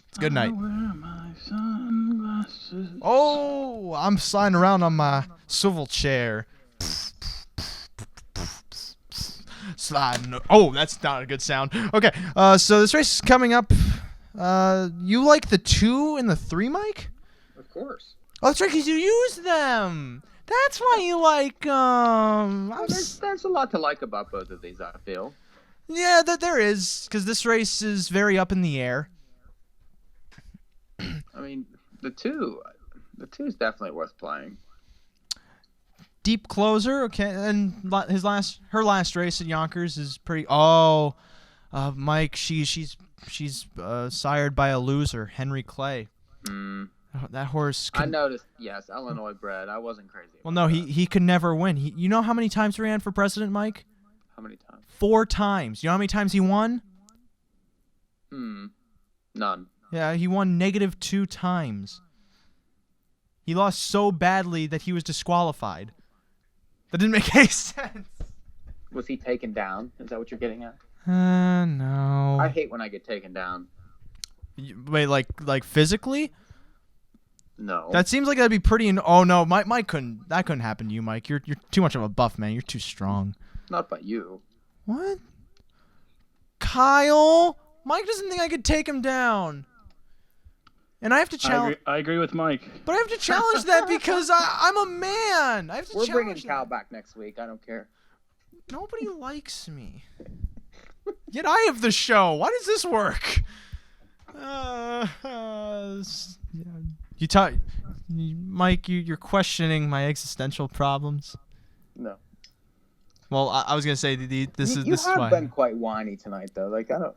It's good night. I wear my sunglasses. Oh, I'm sliding around on my swivel chair. Sliding. Oh, that's not a good sound. Okay, so this race is coming up. You like the 2 and the 3, Mike? Of course. Oh, that's right, because you use them. That's why you like them. Well, there's a lot to like about both of these, I feel. Yeah, there is, because this race is very up in the air. I mean, the 2 is definitely worth playing. Deep closer, okay, and her last race at Yonkers is pretty. Oh, Mike, she's sired by a loser, Henry Clay. That horse. I noticed. Yes, Illinois bred. I wasn't crazy. Well, no, he could never win. You know how many times he ran for president, Mike? How many times? 4 times. You know how many times he won? None. Yeah, he won -2 times. He lost so badly that he was disqualified. That didn't make any sense. Was he taken down? Is that what you're getting at? No. I hate when I get taken down. Wait, like physically? No. That seems like that'd be pretty. Oh no, Mike couldn't. That couldn't happen to you, Mike. You're too much of a buff, man. You're too strong. Not by you. What? Kyle, Mike doesn't think I could take him down. And I have to challenge. I agree with Mike. But I have to challenge that because I'm a man. I have to We're challenge bringing Cal back next week. I don't care. Nobody likes me. Yet I have the show. Why does this work? Mike, you're questioning my existential problems. No. Well, I was gonna say this is You why. have been quite whiny tonight, though. Like I don't.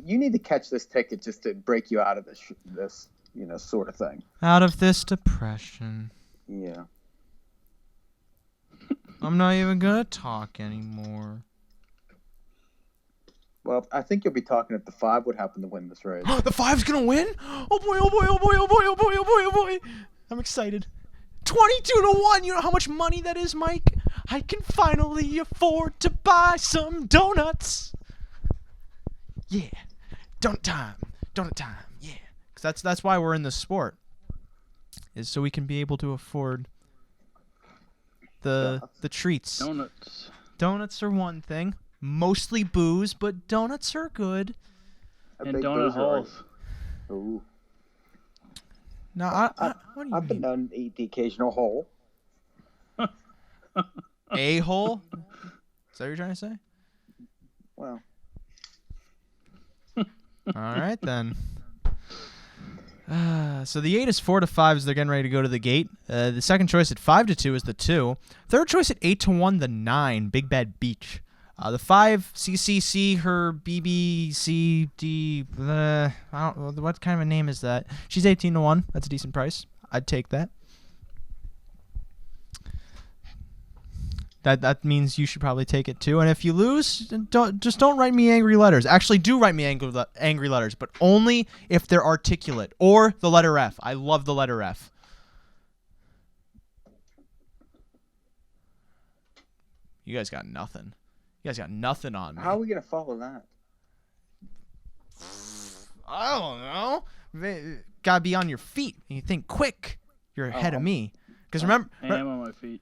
You need to catch this ticket just to break you out of this sort of thing. Out of this depression. Yeah. I'm not even gonna talk anymore. Well, I think you'll be talking if the 5 would happen to win this race. The 5's gonna win? Oh boy! Oh boy! Oh boy! Oh boy! Oh boy! Oh boy! Oh boy! I'm excited. 22 to 1. You know how much money that is, Mike? I can finally afford to buy some donuts. Yeah, donut time. Yeah, because that's why we're in this sport. Is so we can be able to afford the treats. Donuts. Donuts are one thing. Mostly booze, but donuts are good. And donut holes. Now, what do you I've been mean? known to eat the occasional hole. A-hole? Is that what you're trying to say? Well, All right, then. So the 8 is 4 to 5 as they're getting ready to go to the gate. The second choice at 5 to 2 is the 2. Third choice at 8 to 1, the 9, Big Bad Beach. The 5, CCC, her BBCD. I don't know, what kind of a name is that? She's 18 to 1. That's a decent price. I'd take that. That means you should probably take it too. And if you lose, don't write me angry letters. Actually, do write me angry letters, but only if they're articulate or the letter F. I love the letter F. You guys got nothing. You guys got nothing on me. how are we gonna follow that? I don't know. Gotta be on your feet. And you think quick. You're ahead of me. Because remember, I am on my feet.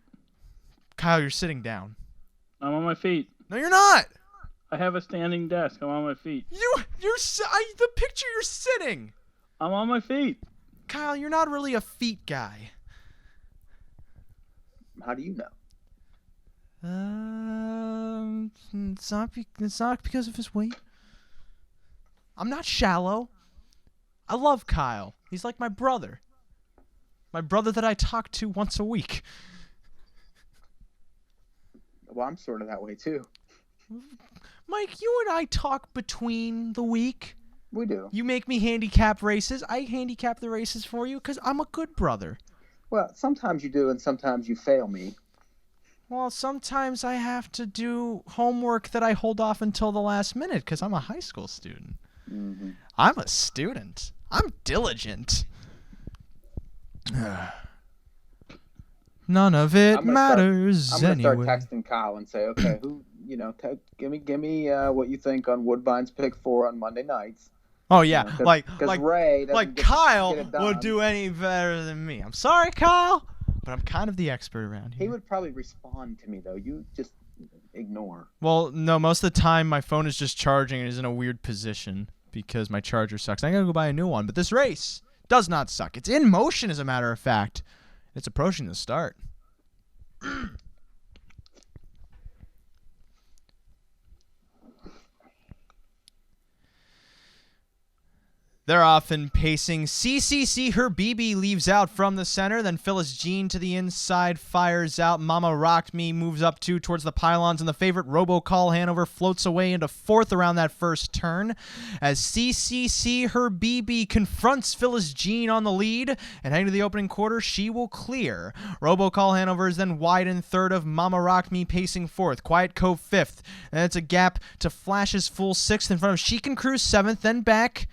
Kyle, you're sitting down. I'm on my feet. No, you're not. I have a standing desk. I'm on my feet. The picture you're sitting. I'm on my feet. Kyle, you're not really a feet guy. How do you know? It's not because of his weight. I'm not shallow. I love Kyle. He's like my brother. My brother that I talk to once a week. Well, I'm sort of that way too. Mike, you and I talk between the week. We do. You make me handicap races. I handicap the races for you because I'm a good brother. Well, sometimes you do, and sometimes you fail me. Well, sometimes I have to do homework that I hold off until the last minute because I'm a high school student. Mm-hmm. I'm a student. I'm diligent. None of it matters I'm gonna anyway. start texting Kyle and say, okay, give me what you think on Woodbine's pick 4 on Monday nights. Oh yeah, like Ray Kyle would do any better than me. I'm sorry, Kyle, but I'm kind of the expert around here. He would probably respond to me though. You just ignore. Well, no, most of the time my phone is just charging and is in a weird position because my charger sucks. I gotta go buy a new one. But this race does not suck. It's in motion, as a matter of fact. It's approaching the start. They're off and pacing. CCC, her BB leaves out from the center. Then Phyllis Jean to the inside, fires out. Mama Rocked Me moves up two towards the pylons. And the favorite Robocall Hanover floats away into fourth around that first turn. As CCC, her BB confronts Phyllis Jean on the lead. And heading to the opening quarter, she will clear. Robocall Hanover is then wide in third of Mama Rocked Me pacing fourth. Quiet Cove fifth. And it's a gap to Flash's full sixth in front of She Can Cruise seventh. Then back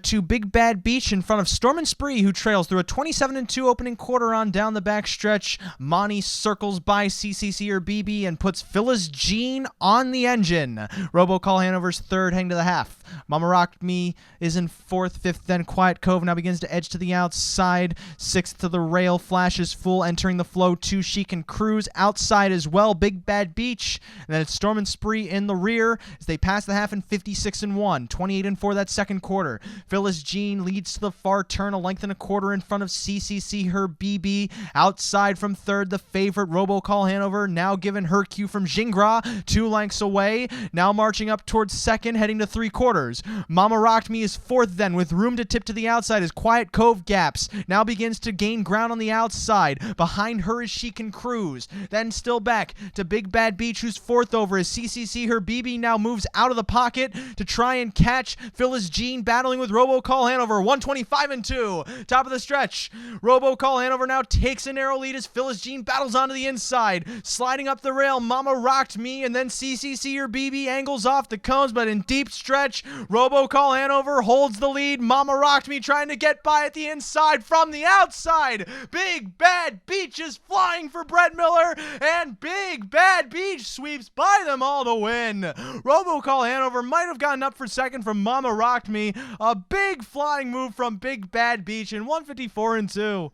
to Big Bad Beach in front of Storm and Spree, who trails through a 27-2 opening quarter on down the back stretch. Monty circles by CCC or BB and puts Phyllis Jean on the engine. Robocall Hanover's third, heading to the half. Mama Rocked Me is in fourth, fifth, then Quiet Cove now begins to edge to the outside. Sixth to the rail, Flash is full, entering the flow. Two, She Can Cruise outside as well. Big Bad Beach, and then it's Storm and Spree in the rear as they pass the half in 56-1, 28-4 that second quarter. Phyllis Jean leads to the far turn, a length and a quarter in front of CCC, her BB. Outside from third, the favorite Robocall Hanover, now given her cue from Gingras, 2 lengths away. Now marching up towards second, heading to three quarters. Mama Rocked Me is fourth then, with room to tip to the outside as Quiet Cove gaps. Now begins to gain ground on the outside. Behind her is She Can Cruise. Then still back to Big Bad Beach, who's fourth over as CCC, her BB, now moves out of the pocket to try and catch Phyllis Jean, battling with Robocall Hanover, 125-2. Top of the stretch. Robocall Hanover now takes a narrow lead as Phyllis Jean battles onto the inside. Sliding up the rail, Mama Rocked Me, and then CCC or BB angles off the cones, but in deep stretch, Robocall Hanover holds the lead. Mama Rocked Me trying to get by at the inside from the outside. Big Bad Beach is flying for Brett Miller, and Big Bad Beach sweeps by them all to win. Robocall Hanover might have gotten up for second from Mama Rocked Me. A big flying move from Big Bad Beach in 154-2.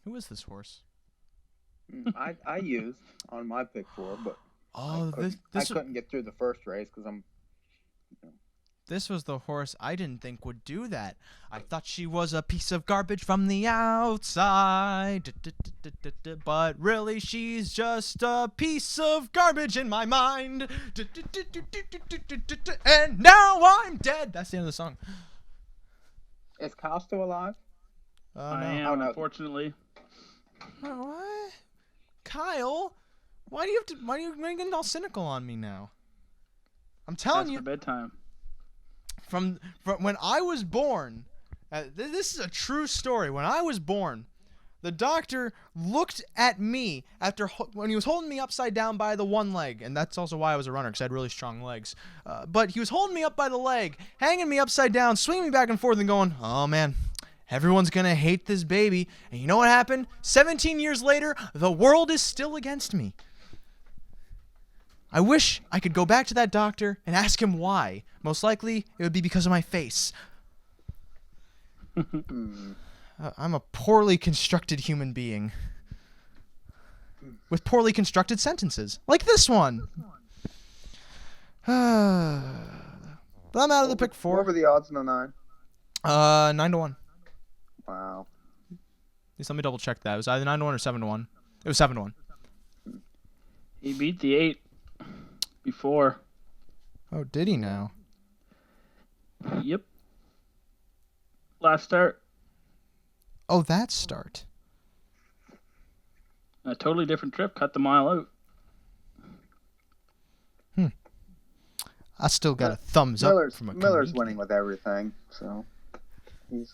Who is this horse? I used on my pick 4, but Oh, I couldn't get through the first race because I'm This was the horse I didn't think would do that. I thought she was a piece of garbage from the outside. But really, she's just a piece of garbage in my mind. And now I'm dead. That's the end of the song. Is Kyle still alive? I No. am, Oh, no. unfortunately. What? Kyle? Why are you getting all cynical on me now? I'm telling That's you. for bedtime. From when I was born, this is a true story. When I was born, the doctor looked at me when he was holding me upside down by the one leg, and that's also why I was a runner, because I had really strong legs. But he was holding me up by the leg, hanging me upside down, swinging me back and forth, and going, "Oh man, everyone's gonna hate this baby." And you know what happened? 17 years later, the world is still against me. I wish I could go back to that doctor and ask him why. Most likely, it would be because of my face. I'm a poorly constructed human being. With poorly constructed sentences. Like this one. But I'm out of the pick What 4. were the odds in the 9? 9-1. Wow. At least let me double check that. It was either 9-1 or 7-1. It was 7-1. He beat the 8 before. Oh, did he now? Yep. Last start. Oh, that start. A totally different trip. Cut the mile out. I still got a thumbs up from a Miller's comedian. winning with everything, so he's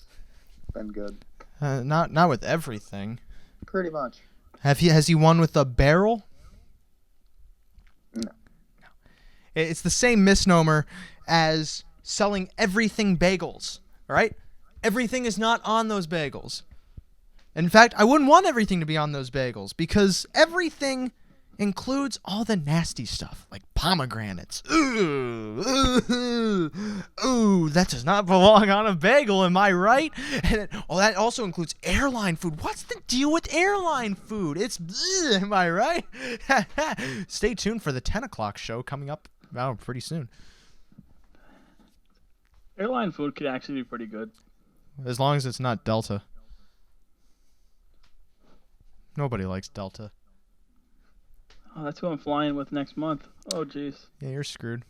been good. Not with everything. Pretty much. Has he won with a barrel? No. It's the same misnomer as selling everything bagels, all right? Everything is not on those bagels. In fact, I wouldn't want everything to be on those bagels because everything includes all the nasty stuff, like pomegranates. Ooh, that does not belong on a bagel, am I right? And that also includes airline food. What's the deal with airline food? Am I right? Stay tuned for the 10 o'clock show coming up pretty soon. Airline food could actually be pretty good. As long as it's not Delta. Nobody likes Delta. Oh, that's who I'm flying with next month. Oh, jeez. Yeah, you're screwed.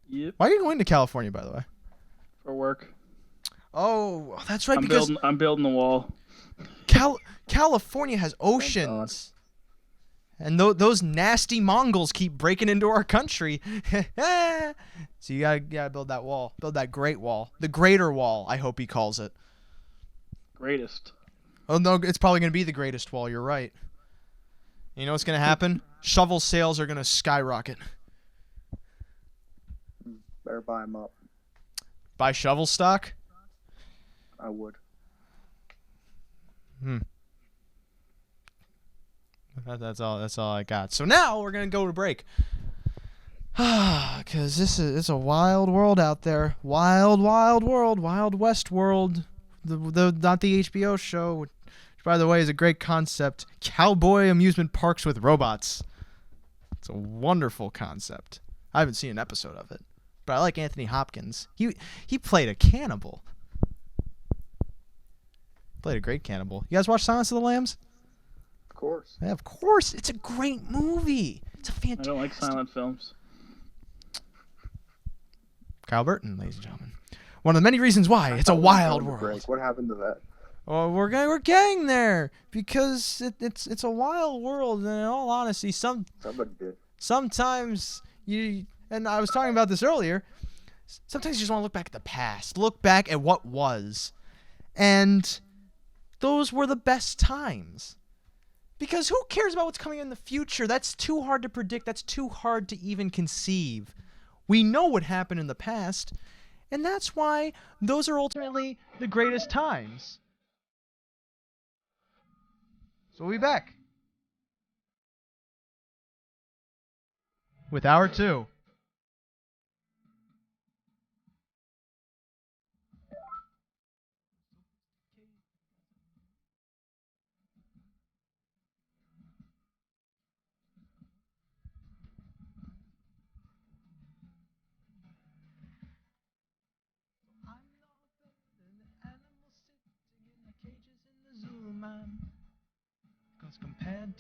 Yep. Why are you going to California, by the way? For work. Oh, that's right. I'm building the wall. California has oceans. And those nasty Mongols keep breaking into our country. So you gotta build that wall. Build that great wall. The greater wall, I hope he calls it. Greatest. Oh, no, it's probably going to be the greatest wall. You're right. You know what's going to happen? Shovel sales are going to skyrocket. Better buy them up. Buy shovel stock? I would. That's all I got. So now we're going to go to break. Because it's a wild world out there. Wild, wild world. Wild West world. Not the HBO show, which, by the way, is a great concept. Cowboy amusement parks with robots. It's a wonderful concept. I haven't seen an episode of it, but I like Anthony Hopkins. He played a cannibal. Played a great cannibal. You guys watch Silence of the Lambs? Of course. Yeah, of course. It's a great movie. It's a fantastic. I don't like silent films. Kyle Burton, ladies and gentlemen. One of the many reasons why it's a wild world. Break. What happened to that? Well, we're getting there because it's a wild world. And in all honesty, Somebody did. sometimes and I was talking about this earlier. Sometimes you just want to look back at the past, look back at what was, and those were the best times. Because who cares about what's coming in the future? That's too hard to predict. That's too hard to even conceive. We know what happened in the past. And that's why those are ultimately the greatest times. So we'll be back with Hour 2.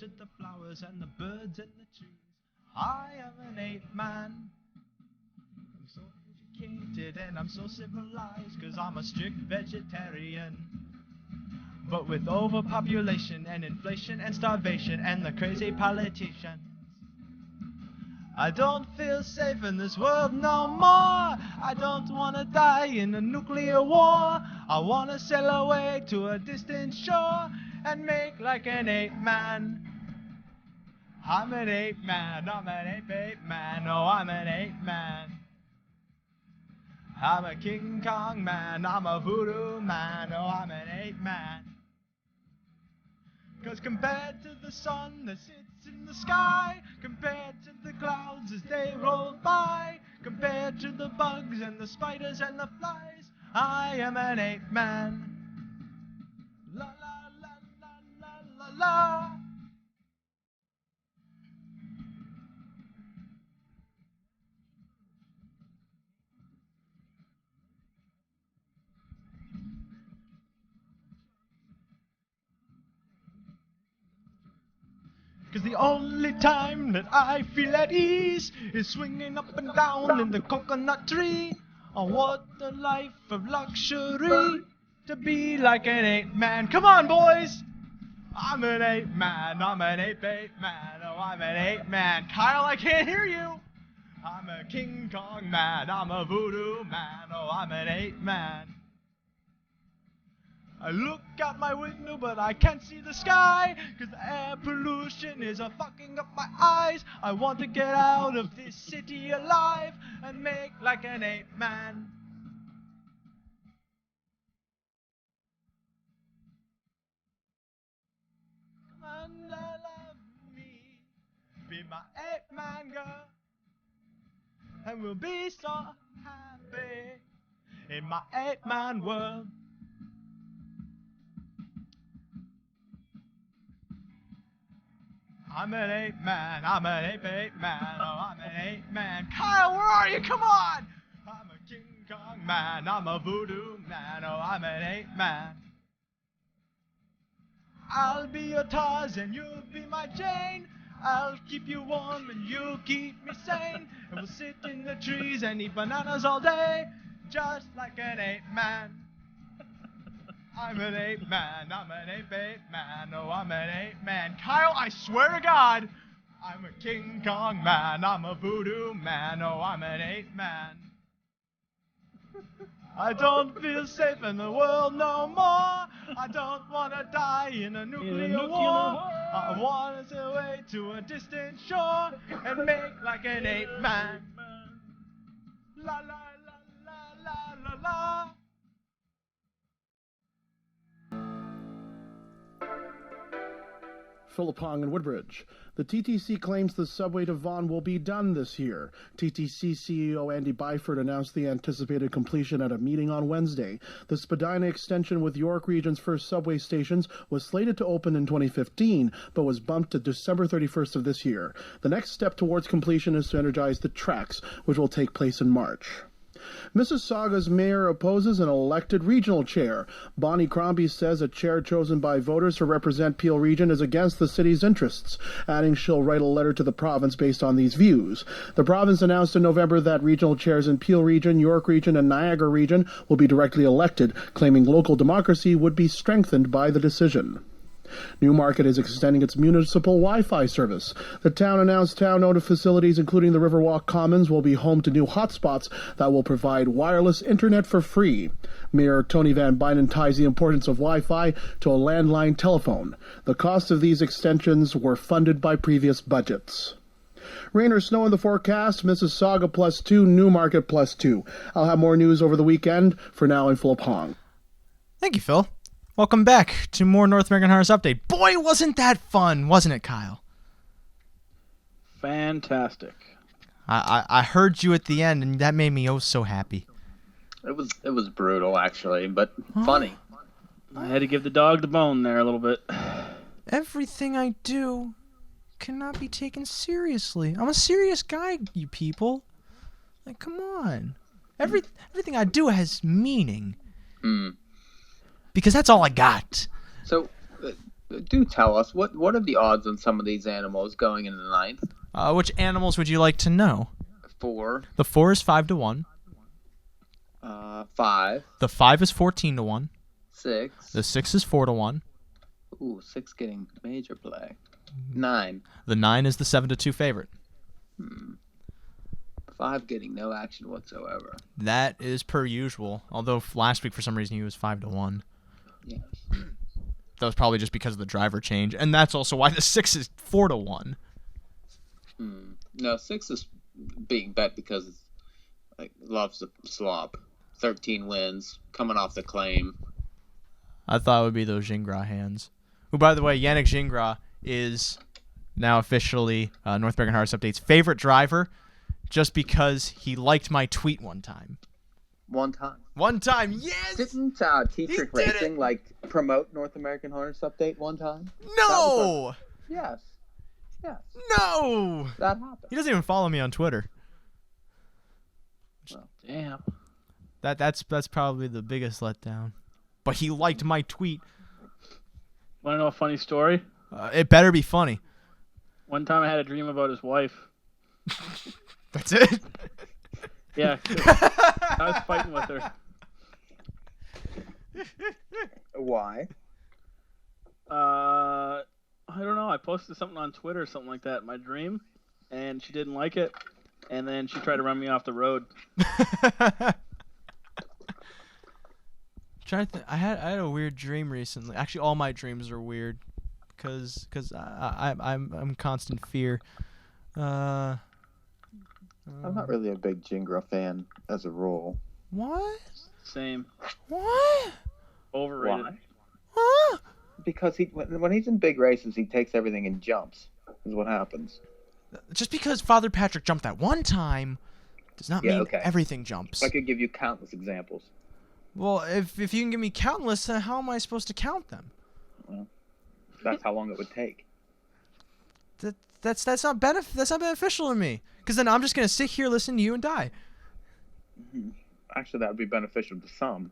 to the flowers and the birds and the trees. I am an ape man. I'm so educated and I'm so civilized, 'cause I'm a strict vegetarian. But with overpopulation and inflation and starvation and the crazy politicians, I don't feel safe in this world no more. I don't want to die in a nuclear war. I want to sail away to a distant shore and make like an ape man. I'm an ape man, I'm an ape man, oh I'm an ape man. I'm a King Kong man, I'm a voodoo man, oh I'm an ape man. 'Cause compared to the sun that sits in the sky, compared to the clouds as they roll by, compared to the bugs and the spiders and the flies, I am an ape man. La la la la la la la. Cause the only time that I feel at ease is swinging up and down in the coconut tree. Oh, what a life of luxury to be like an ape man. Come on, boys! I'm an ape man, I'm an ape man, oh, I'm an ape man. Kyle, I can't hear you! I'm a King Kong man, I'm a voodoo man, oh, I'm an ape man. I look out my window, but I can't see the sky, 'cause the air pollution is fucking up my eyes. I want to get out of this city alive and make like an ape man. Come on, love me, be my ape man girl, and we'll be so happy in my ape man world. I'm an ape man, I'm an ape man, oh I'm an ape man. Kyle, where are you? Come on! I'm a King Kong man, I'm a voodoo man, oh I'm an ape man. I'll be your Tarzan, you'll be my Jane. I'll keep you warm and you'll keep me sane. And we'll sit in the trees and eat bananas all day, just like an ape man. I'm an ape man, I'm an ape man, oh I'm an ape man. Kyle, I swear to God, I'm a King Kong man, I'm a voodoo man, oh I'm an ape man. I don't feel safe in the world no more. I don't want to die in a nuclear war. I want to sail away to a distant shore and make like an ape man. La la la la la la la. Philippong and Woodbridge. The TTC claims the subway to Vaughan will be done this year. TTC CEO Andy Byford announced the anticipated completion at a meeting on Wednesday. The Spadina extension with York Region's first subway stations was slated to open in 2015, but was bumped to December 31st of this year. The next step towards completion is to energize the tracks, which will take place in March. Mississauga's mayor opposes an elected regional chair. Bonnie Crombie says a chair chosen by voters to represent Peel Region is against the city's interests, adding she'll write a letter to the province based on these views. The province announced in November that regional chairs in Peel Region, York Region, and Niagara Region will be directly elected, claiming local democracy would be strengthened by the decision. Newmarket is extending its municipal Wi-Fi service. The town announced town-owned facilities, including the Riverwalk Commons, will be home to new hotspots that will provide wireless internet for free. Mayor Tony Van Bynen ties the importance of Wi-Fi to a landline telephone. The cost of these extensions were funded by previous budgets. Rain or snow in the forecast, Mississauga +2, Newmarket +2. I'll have more news over the weekend. For now, I'm full of Pong. Thank you, Phil. Welcome back to more North American Horrors Update. Boy, wasn't that fun, wasn't it, Kyle? Fantastic. I heard you at the end, and that made me oh so happy. It was brutal, actually, but funny. I had to give the dog the bone there a little bit. Everything I do cannot be taken seriously. I'm a serious guy, you people. Like, come on. Everything I do has meaning. Because that's all I got. So, Do tell us what are the odds on some of these animals going in the ninth? Which animals would you like to know? 4. The 4 is 5-1. 5. The 5 is 14-1. 6. The 6 is 4-1. Ooh, 6 getting major play. 9. The 9 is the 7-2 favorite. 5 getting no action whatsoever. That is per usual. Although last week for some reason he was 5-1. Yes. That was probably just because of the driver change, and that's also why the 6 is 4-1. No, 6 is being bet because it's loves the slop. 13 wins, coming off the claim. I thought it would be those Gingras hands. Who, by the way, Yannick Gingras is now officially North American Harvest Update's favorite driver, just because he liked my tweet one time. One time. One time, yes! Didn't T-Trick did Racing promote North American Harness Update one time? No! Yes. Yes. No! That happened. He doesn't even follow me on Twitter. Well, damn. That's probably the biggest letdown. But he liked my tweet. Want to know a funny story? It better be funny. One time I had a dream about his wife. That's it? Yeah, I was fighting with her. Why? I don't know. I posted something on Twitter or something like that in my dream, and she didn't like it, and then she tried to run me off the road. I had a weird dream recently. Actually, all my dreams are weird, cause I'm in constant fear. I'm not really a big Gingras fan as a rule. What? Same. What? Overrated. Why? Huh? Because when he's in big races, he takes everything in jumps. Is what happens. Just because Father Patrick jumped that one time does not mean everything jumps. I could give you countless examples. Well, if you can give me countless, then how am I supposed to count them? Well, that's how long it would take. That's not beneficial to me. Because then I'm just gonna sit here, listen to you, and die. Actually, that would be beneficial to some.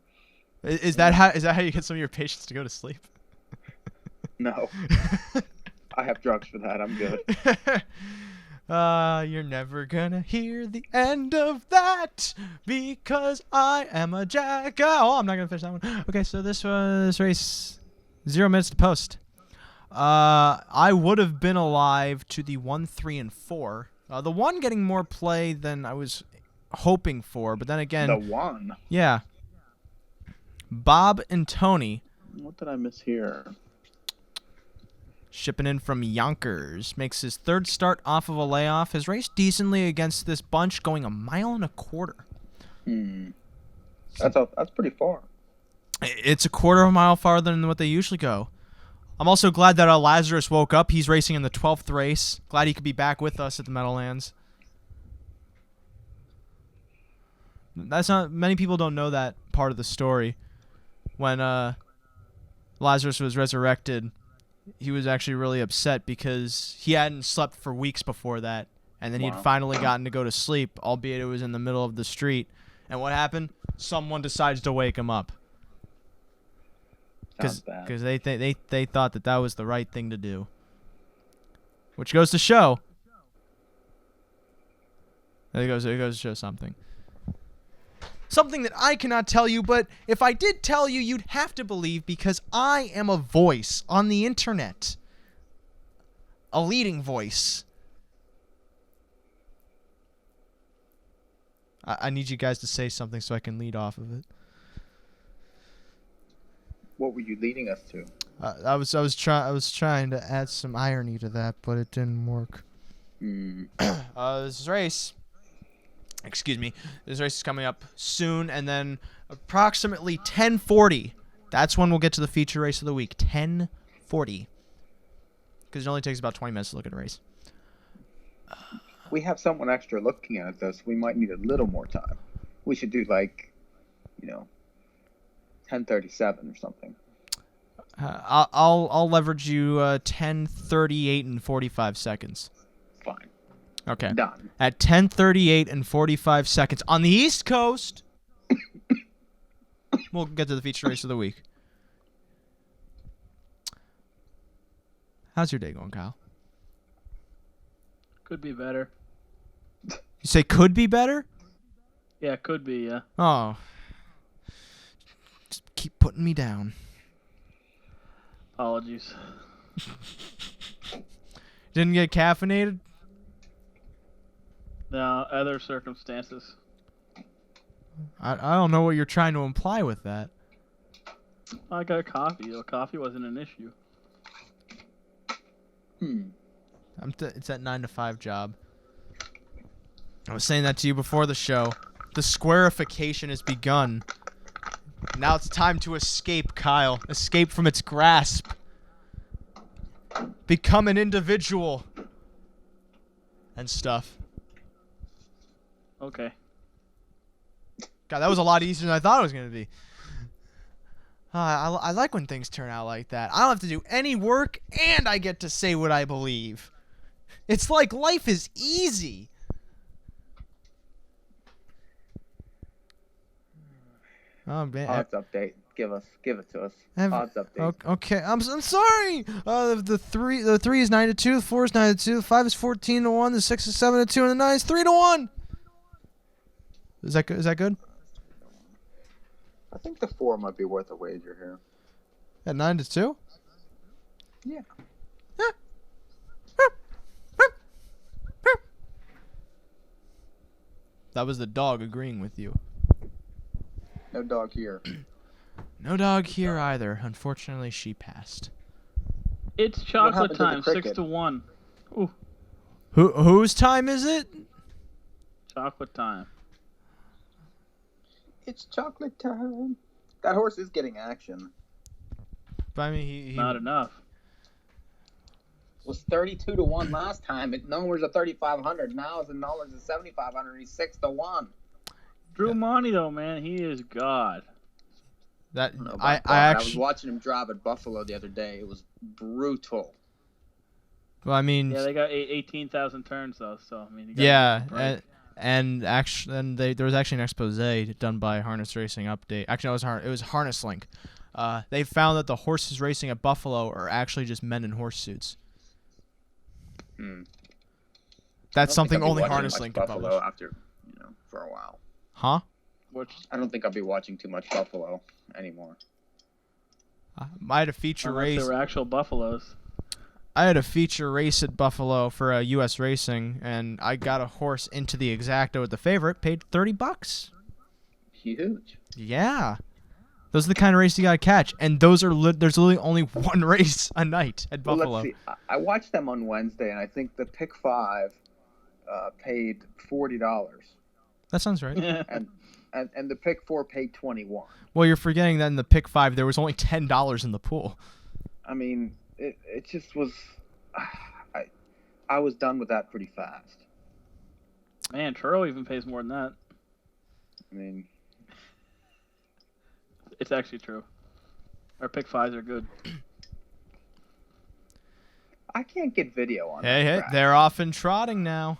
Is that how you get some of your patients to go to sleep? No. I have drugs for that. I'm good. You're never gonna hear the end of that because I am a jack. Oh, I'm not gonna finish that one. Okay, so this was race 0 minutes to post. I would have been alive to the 1, 3, and 4. The 1 getting more play than I was hoping for, but then again, The 1. Yeah. Bob and Tony. What did I miss here? Shipping in from Yonkers. Makes his 3rd start off of a layoff. Has raced decently against this bunch, going 1.25 miles. That's pretty far. It's 1/4 mile farther than what they usually go. I'm also glad that Lazarus woke up. He's racing in the 12th race. Glad he could be back with us at the Meadowlands. Many people don't know that part of the story. When Lazarus was resurrected, he was actually really upset because he hadn't slept for weeks before that. And then he'd finally gotten to go to sleep, albeit it was in the middle of the street. And what happened? Someone decides to wake him up. Because they thought that was the right thing to do. Which goes to show. It goes to show something. Something that I cannot tell you, but if I did tell you, you'd have to believe because I am a voice on the internet. A leading voice. I need you guys to say something so I can lead off of it. What were you leading us to? I was trying to add some irony to that, but it didn't work. This race is coming up soon, and then approximately 10:40. That's when we'll get to the feature race of the week. 10:40, because it only takes about 20 minutes to look at a race. We have someone extra looking at it, though, so we might need a little more time. We should do 10:37 or something. I'll leverage you 10:38 and 45 seconds. Fine. Okay. Done. At 10:38 and 45 seconds on the East Coast, we'll get to the feature race of the week. How's your day going, Kyle? Could be better. You say could be better? Yeah, could be, yeah. Oh. Just keep putting me down. Apologies. Didn't get caffeinated? No, other circumstances. I don't know what you're trying to imply with that. I got coffee. Coffee wasn't an issue. It's that 9 to 5 job. I was saying that to you before the show. The squarification has begun. Now it's time to escape, Kyle. Escape from its grasp. Become an individual. And stuff. Okay. God, that was a lot easier than I thought it was going to be. I like when things turn out like that. I don't have to do any work, and I get to say what I believe. It's like life is easy. Oh, man. Odds update. Give it to us. Odds update. Okay, I'm sorry. The three is 9 to 2. The 4 is 9 to 2. The 5 is 14 to 1. The 6 is 7 to 2, and the 9 is 3 to 1. Is that good? Is that good? I think the 4 might be worth a wager here. At 9 to 2? Yeah. That was the dog agreeing with you. No dog here. No dog here either. Unfortunately, she passed. It's chocolate happened to the time, 6 cricket? to 1. Ooh, Whose time is it? chocolate time. It's chocolate time. That horse is getting action. But I mean, he Not enough. It was 32 to 1 last time. It numbers are 3,500. Now it's numbers is 7,500. He's 6 to 1. Drew Monty, though, man, he is God. that I I was actually. watching him drive at Buffalo the other day. It was brutal. Well, I mean, Yeah, they got 18,000 turns, though, so, I mean, you gotta yeah, give them a break. there was actually an expose done by Harness Racing Update. Actually, no, it was Harness Link. They found that the horses racing at Buffalo are actually just men in horse suits. That's something only Harness Link can Buffalo publish. after, for a while. Huh? Which, I don't think I'll be watching too much Buffalo anymore. I had a feature unless race. they were actual buffaloes. I had a feature race at Buffalo for U.S. Racing, and I got a horse into the exacto with the favorite. Paid $30. Huge. Yeah, those are the kind of races you gotta catch, and those are there's literally only one race a night at Well, Buffalo. let's see. I watched them on Wednesday, and I think the pick 5 paid $40, That sounds right. and the pick 4 paid 21. Well, you're forgetting that in the pick 5 there was only $10 in the pool. I mean, it just was. I was done with that pretty fast. Man, Truro even pays more than that. I mean, It's actually true. Our pick 5s are good. I can't get video on. Hey, that hey, crap. they're off and trotting now.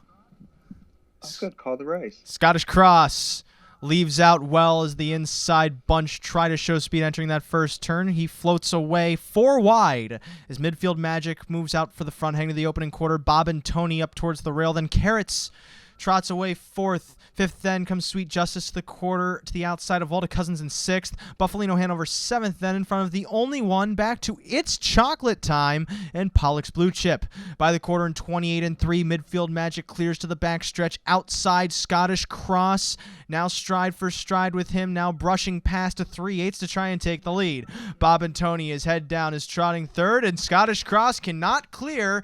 That's good. Call the race. Scottish Cross leaves out well as the inside bunch try to show speed entering that first turn. He floats away 4 wide as Midfield Magic moves out for the front hang of the opening quarter. Bob and Tony up towards the rail. Then Carrots trots away 4th. 5th then comes Sweet Justice to the quarter to the outside of Walda Cousins in 6th. Buffalino Hanover 7th then in front of the only one back to its chocolate time and Pollock's Blue Chip. By the quarter in 28 and 3, Midfield Magic clears to the backstretch outside Scottish Cross. Now stride for stride with him, now brushing past a 3/8 to try and take the lead. Bob and Tony, his head down, is trotting 3rd, and Scottish Cross cannot clear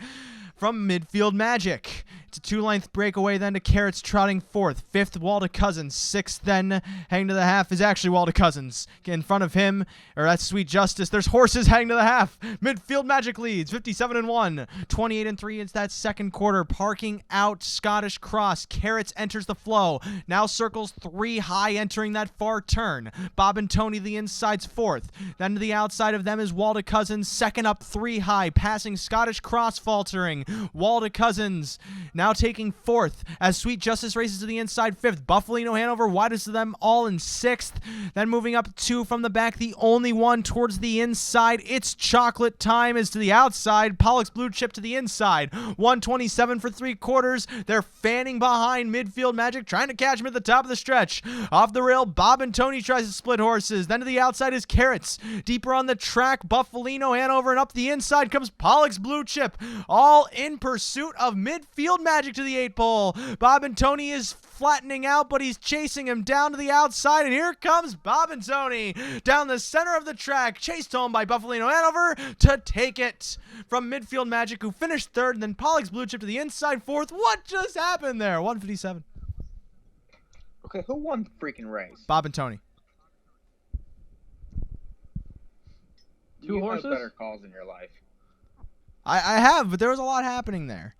from Midfield Magic. It's a 2-length breakaway then to Carrots trotting 4th. 5th, Walda Cousins. 6th then, hang to the half is actually Walda Cousins. In front of him, or that's Sweet Justice. There's horses hang to the half. Midfield Magic leads 57 and 1. 28 and 3 is that second quarter. Parking out Scottish Cross. Carrots enters the flow. Now circles 3 high entering that far turn. Bob and Tony the inside's 4th. Then to the outside of them is Walda Cousins. Second up 3 high. Passing Scottish Cross faltering. Walda Cousins now now taking 4th as Sweet Justice races to the inside 5th. Buffalino Hanover widest of them all in 6th. Then moving up 2 from the back, the only one towards the inside. It's Chocolate Time is to the outside. Pollock's Blue Chip to the inside. 127 for 3/4. They're fanning behind Midfield Magic, trying to catch him at the top of the stretch. Off the rail, Bob and Tony tries to split horses. Then to the outside is Carrots. Deeper on the track, Buffalino Hanover, and up the inside comes Pollock's Blue Chip, all in pursuit of Midfield Magic to the 8-pole. Bob and Tony is flattening out, but he's chasing him down to the outside, and here comes Bob and Tony down the center of the track, chased home by Buffalino Hanover to take it from Midfield Magic, who finished 3rd, and then Pollock's Blue Chip to the inside 4th. What just happened there? 157. Okay, who won the freaking race? Bob and Tony. Two horses? Have better calls in your life. I have, but there was a lot happening there.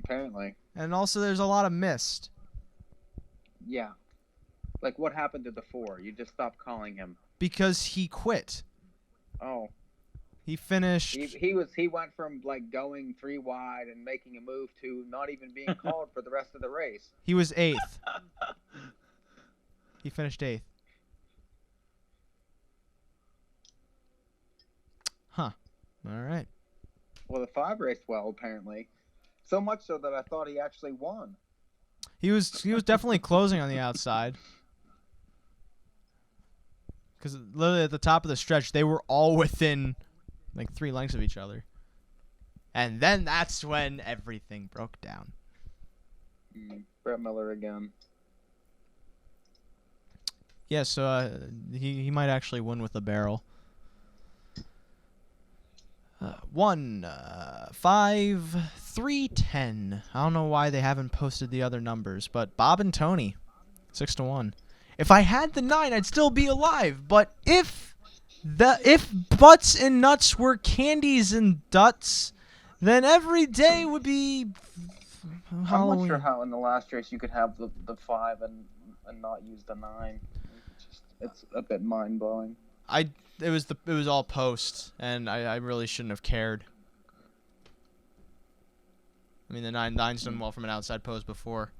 Apparently. And also there's a lot of missed. Yeah. Like, what happened to the 4? You just stopped calling him. Because he quit. Oh. He finished. He went from, like, going 3 wide and making a move to not even being called for the rest of the race. He was 8th. He finished 8th. Huh. All right. Well, the 5 raced well, apparently. So much so that I thought he actually won. He was definitely closing on the outside. Because literally at the top of the stretch, they were all within like 3 lengths of each other. And then that's when everything broke down. Brett Miller again. Yeah, so he might actually win with a barrel. 1, 5, 3, 10. I don't know why they haven't posted the other numbers, but Bob and Tony, 6-1. If I had the 9, I'd still be alive. But if butts and nuts were candies and duts, then every day would be Halloween. I'm not sure how in the last race you could have the 5 and not use the 9. It's a bit mind blowing. It was all post, and I really shouldn't have cared. I mean, the 9's done well from an outside post before.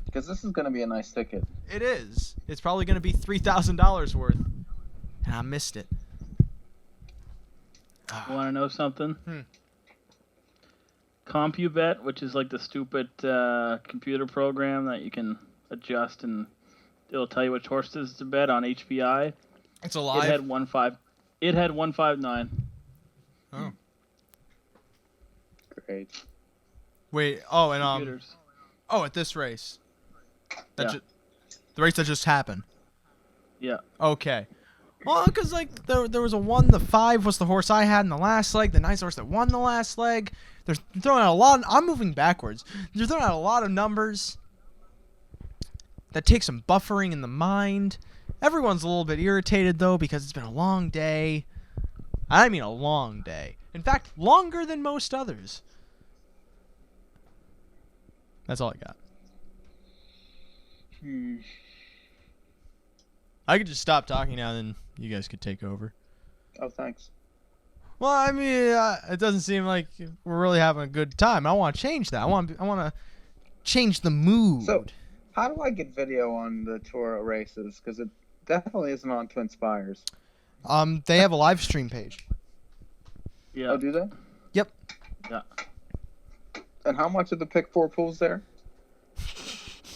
Because this is going to be a nice ticket. It is. It's probably going to be $3,000 worth, and I missed it. Want to know something? CompuBet, which is like the stupid computer program that you can adjust and it'll tell you which horses to bet on HBI. It's alive. It had 159. Oh. Great. Wait. Oh, and Computers. at this race. Yeah. The race that just happened. Yeah. Okay. Well, because like there was a 1. The 5 was the horse I had in the last leg. The 9's horse that won the last leg. They're throwing out a lot. I'm moving backwards. They're throwing out a lot of numbers. That takes some buffering in the mind. Everyone's a little bit irritated, though, because it's been a long day. I mean a long day. In fact, longer than most others. That's all I got. I could just stop talking now, then you guys could take over. Oh, thanks. Well, I mean, it doesn't seem like we're really having a good time. I want to change that. I want to change the mood. So, how do I get video on the Toro races? Because it definitely isn't on Twin Spires. They have a live stream page. Yeah. Oh, do they? Yep. Yeah. And how much of the pick 4 pools there?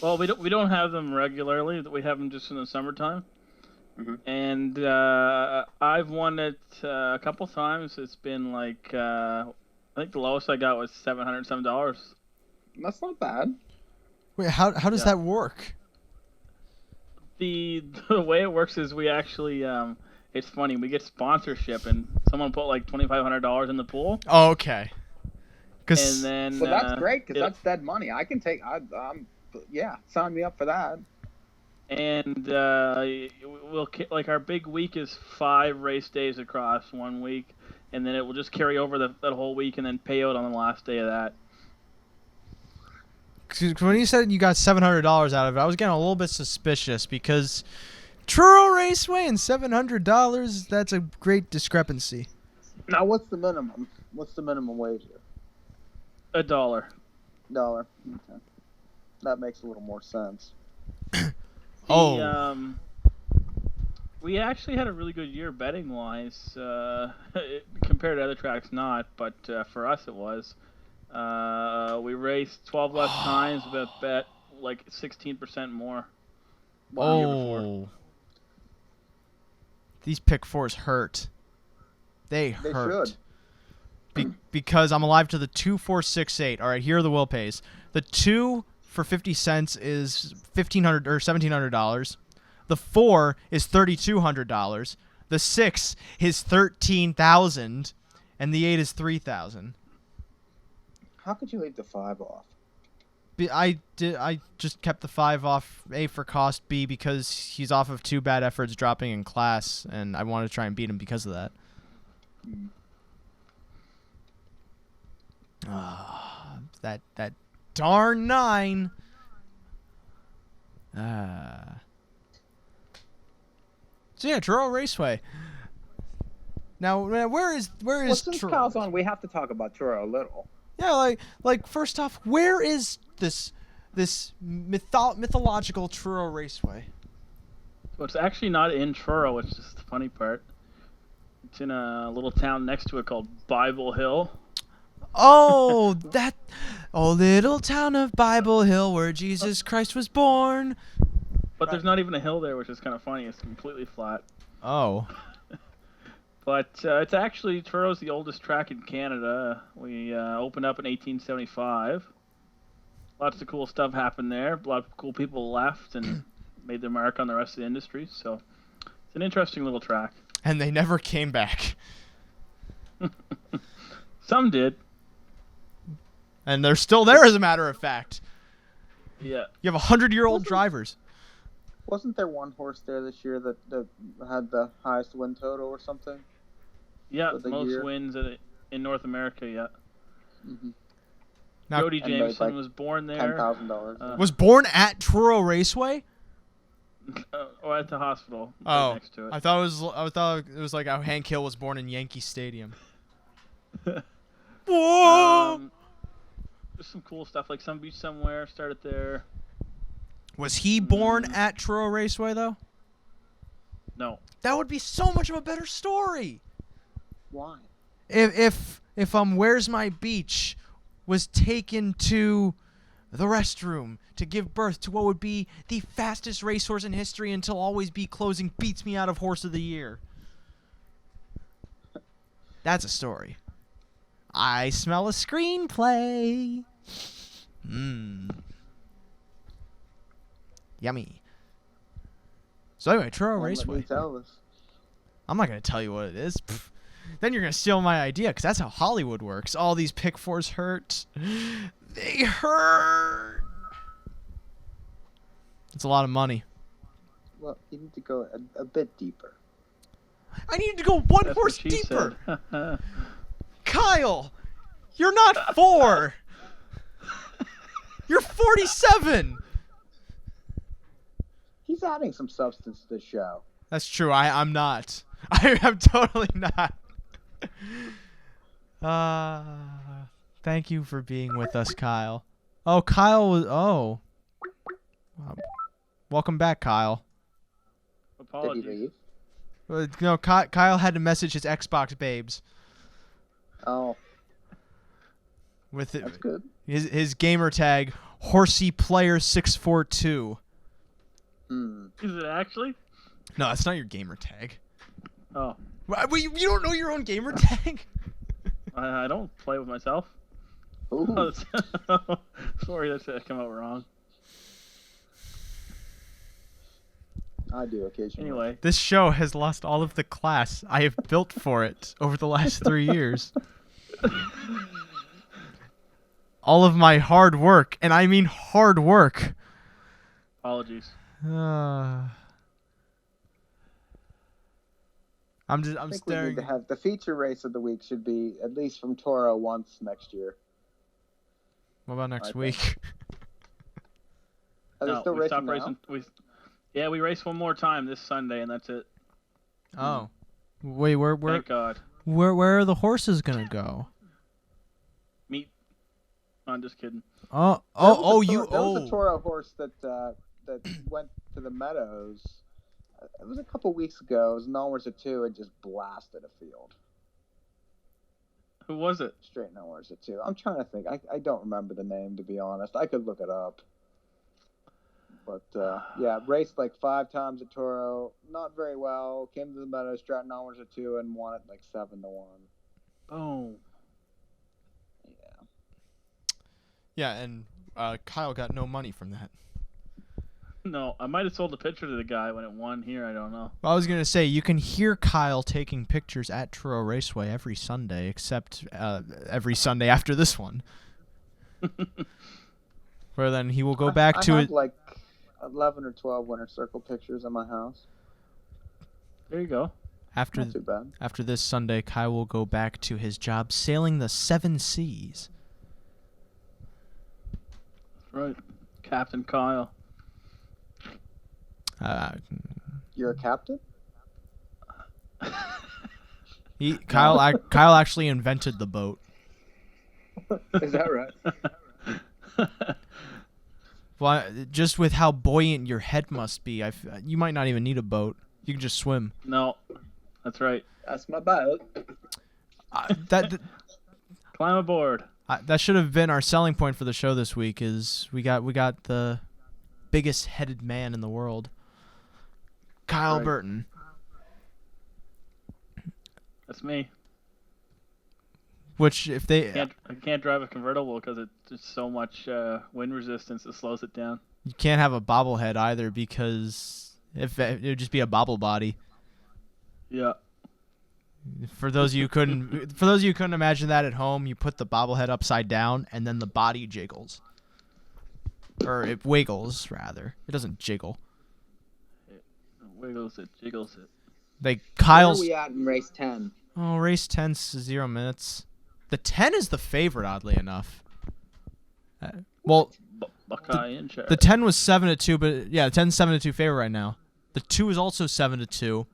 Well, we don't have them regularly. We have them just in the summertime. And I've won it a couple times. It's been like I think the lowest I got was $707. That's not bad. Wait, how does that work? The way it works is we actually it's funny. We get sponsorship, and someone put like $2,500 in the pool. Oh, okay. And then well, that's great because that's dead money. I can take. Yeah, sign me up for that. And we'll like our big week is 5 race days across 1 week, and then it will just carry over that whole week and then pay out on the last day of that. When you said you got $700 out of it, I was getting a little bit suspicious because Truro Raceway and $700, that's a great discrepancy. Now, what's the minimum? What's the minimum wager? $1. $1. Okay. That makes a little more sense. We actually had a really good year betting wise. Compared to other tracks, not, but for us it was. We raced 12 less times, but bet like 16% more. The year before. These pick fours hurt. They hurt. Should. Because I'm alive to the 2, 4, 6, 8. All right, here are the will pays. The 2 for 50 cents is $1,500 or $1,700. The 4 is $3,200. The 6 is $13,000, and the 8 is $3,000. How could you leave the 5 off? I just kept the 5 off, A, for cost, B, because he's off of 2 bad efforts dropping in class, and I wanted to try and beat him because of that. That darn 9. So yeah, Truro Raceway. Now, where is Since Truro? Kyle's on, we have to talk about Truro a little. Yeah, like first off, where is this mythological Truro Raceway? So it's actually not in Truro, which is the funny part. It's in a little town next to it called Bible Hill. Oh, little town of Bible Hill where Jesus Christ was born. But there's not even a hill there, which is kind of funny. It's completely flat. Oh. But it's actually, Truro's the oldest track in Canada. We opened up in 1875. Lots of cool stuff happened there. A lot of cool people left and made their mark on the rest of the industry. So it's an interesting little track. And they never came back. Some did. And they're still there, as a matter of fact. Yeah. You have 100-year-old drivers. Wasn't there one horse there this year that had the highest win total or something? Yeah, most wins in North America, yeah. Mm-hmm. Now, Jody Jameson was born there. $10,000. Was born at Truro Raceway? Or at the hospital. Oh, Right next to it. I thought it was like how Hank Hill was born in Yankee Stadium. Whoa! There's some cool stuff, like Some Beach Somewhere started there. Was he born at Truro Raceway though? No. That would be so much of a better story. Why? If Where's My Beach was taken to the restroom to give birth to what would be the fastest racehorse in history until Always Be Closing beats me out of Horse of the Year. That's a story. I smell a screenplay. Yummy. So anyway, Truro Raceway. I'm not going to tell you what it is. Pfft. Then you're going to steal my idea, because that's how Hollywood works. All these pick fours hurt. They hurt. It's a lot of money. Well, you need to go a bit deeper. I need to go one That's horse what she deeper. said. Kyle, you're not 4. You're 47. He's adding some substance to the show. That's true. I'm not. I am totally not. Thank you for being with us, Kyle. Oh, Kyle was. Oh. Welcome back, Kyle. Apologies. Did he leave? No, Kyle had to message his Xbox babes. Oh, With it, that's good. his gamer tag, HorseyPlayer642. Is it actually? No, that's not your gamer tag. Oh. Wait, you don't know your own gamer tag? I don't play with myself. Ooh. Sorry, that came out wrong. I do occasionally. Anyway. This show has lost all of the class I have built for it over the last 3 years. All of my hard work, and I mean hard work. Apologies. I'm I think staring. we need to have the feature race of the week should be at least from Toro once next year. What about next week? Are they No, still we racing stopped now? racing. We race one more time this Sunday, and that's it. Oh, wait, where Thank God. are the horses gonna go? Meet I'm just kidding. There was a Toro horse that went to the Meadows. It was a couple weeks ago. It was nowhere's a 2 and just blasted a field. Who was it? Straight nowhere's a 2. I'm trying to think. I don't remember the name, to be honest. I could look it up. But, yeah, raced like 5 times at Toro. Not very well. Came to the Meadows, straight nowhere's a 2, and won it like 7-1. Boom. Yeah. Yeah, and Kyle got no money from that. No, I might have sold a picture to the guy when it won here. I don't know. Well, I was going to say, you can hear Kyle taking pictures at Truro Raceway every Sunday, except every Sunday after this one. Where then he will go back to I have it. like 11 or 12 winter circle pictures in my house. There you go. Not too bad. After this Sunday, Kyle will go back to his job sailing the 7 seas. That's right. Captain Kyle. You're a captain? Kyle actually invented the boat. Is that right? Well, just with how buoyant your head must be, you might not even need a boat. You can just swim. No, that's right. That's my boat. Climb aboard. That should have been our selling point for the show this week. Is we got the biggest headed man in the world, Kyle Burton. That's me. Which, if they... I can't drive a convertible because it's just so much wind resistance it slows it down. You can't have a bobblehead either because it would just be a bobble body. Yeah. For those of you who couldn't imagine that at home, you put the bobblehead upside down and then the body jiggles. Or it wiggles, rather. It doesn't jiggle. It wiggles it, jiggles it. Kyle's... Where are we at in race 10? Oh, race 10's 0 minutes. The 10 is the favorite, oddly enough. Buckeye in charge. The 10 was 7-2, but yeah, the 10's 7-2 favorite right now. The 2 is also 7-2.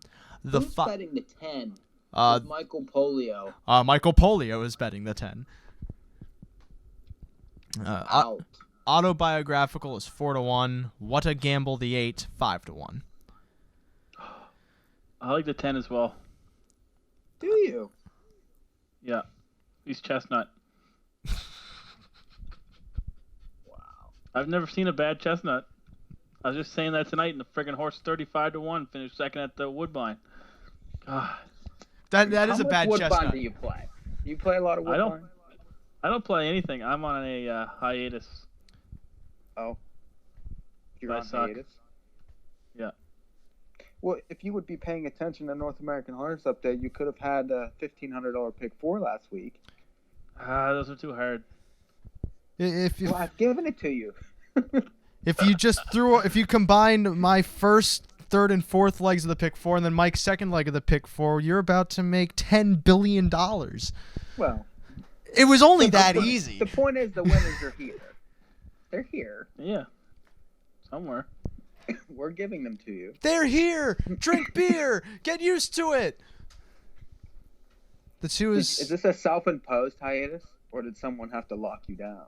Who's betting the 10? Michael Polio. Michael Polio is betting the 10. Autobiographical is 4-1. What a Gamble the 8, 5-1. I like the 10 as well. Do you? Yeah. He's chestnut. Wow. I've never seen a bad chestnut. I was just saying that tonight, and the friggin' horse 35-1 finished second at the Woodbine. God. That is a bad Woodbine chestnut. Do you play? Do you play a lot of Woodbine? I don't play anything. I'm on a hiatus. Oh. You're I on suck. hiatus? Yeah. Well, if you would be paying attention to North American Harness Update, you could have had a $1,500 pick 4 last week. Those are too hard. Well, I've given it to you. If you combined my first, third, and fourth legs of the pick 4 and then Mike's second leg of the pick 4, you're about to make $10 billion. Well, it was only that easy. The point is the winners are here. They're here. Yeah. Somewhere. We're giving them to you. They're here. Drink beer. Get used to it. The 2 is... Is this a self-imposed hiatus, or did someone have to lock you down?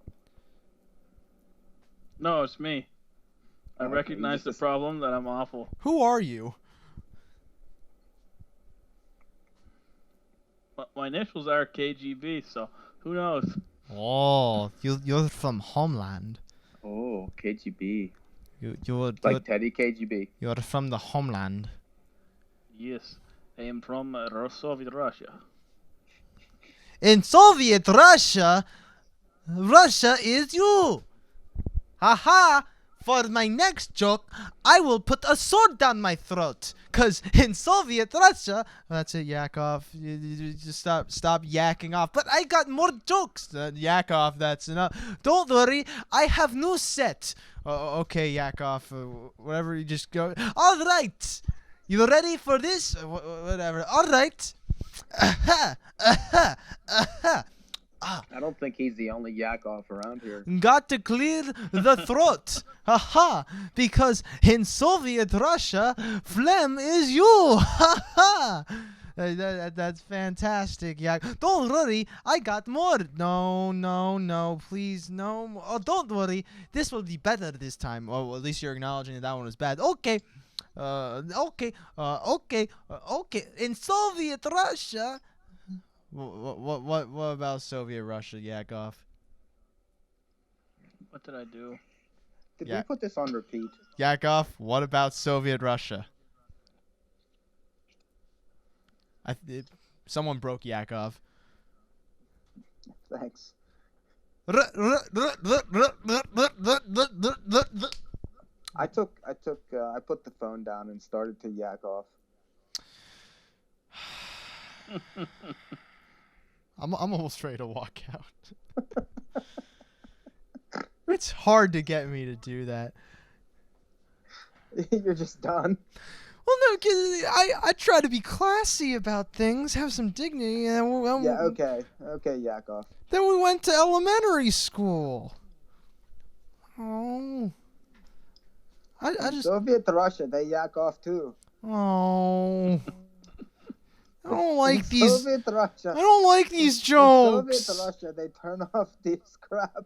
No, it's me. I recognize the problem that I'm awful. Who are you? My initials are KGB, so who knows? Oh, you're from Homeland. Oh, KGB. You're like Teddy KGB. You're from the Homeland. Yes, I am from Soviet Russia. In Soviet Russia, Russia is you. Haha! For my next joke, I will put a sword down my throat. Cause in Soviet Russia, that's it. Yak off. You just stop yakking off. But I got more jokes. Yak off. That's enough. Don't worry. I have new set. Okay, yak off. Whatever. You just go. All right. You ready for this? Whatever. All right. Aha. Aha. Aha. I don't think he's the only yak off around here. Got to clear the throat. Haha. Because in Soviet Russia, phlegm is you. Haha. That's fantastic. Yeah. Don't worry, I got more. No, please, no. Oh, don't worry. This will be better this time. Oh, well, at least you're acknowledging that one was bad. Okay. Okay. In Soviet Russia. What about Soviet Russia, Yakov? What did I do? Did Yeah. we put this on repeat? Yakov, what about Soviet Russia? Someone broke Yakov. Thanks. I I put the phone down and started to yak off. I'm almost ready to walk out. It's hard to get me to do that. You're just done. Well, no, 'cause I try to be classy about things, have some dignity, and Yeah, okay, yak off. then we went to elementary school. Oh, I just Soviet Russia, they yak off too. I don't like these. Soviet Russia. I don't like these In jokes. Soviet Russia, they turn off this crap.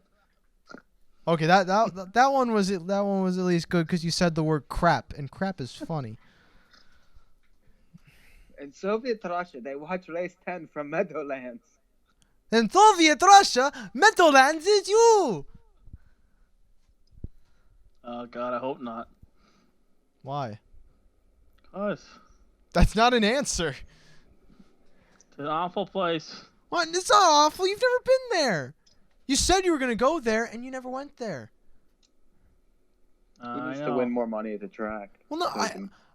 Okay, that one was at least good because you said the word crap, and crap is funny. In Soviet Russia, they watch race 10 from Meadowlands. In Soviet Russia, Meadowlands is you. Oh God, I hope not. Why? Cause That's not an answer. it's an awful place. What? It's not awful. You've never been there. You said you were gonna go there, and you never went there. He I needs know. to win more money at the track. Well, no,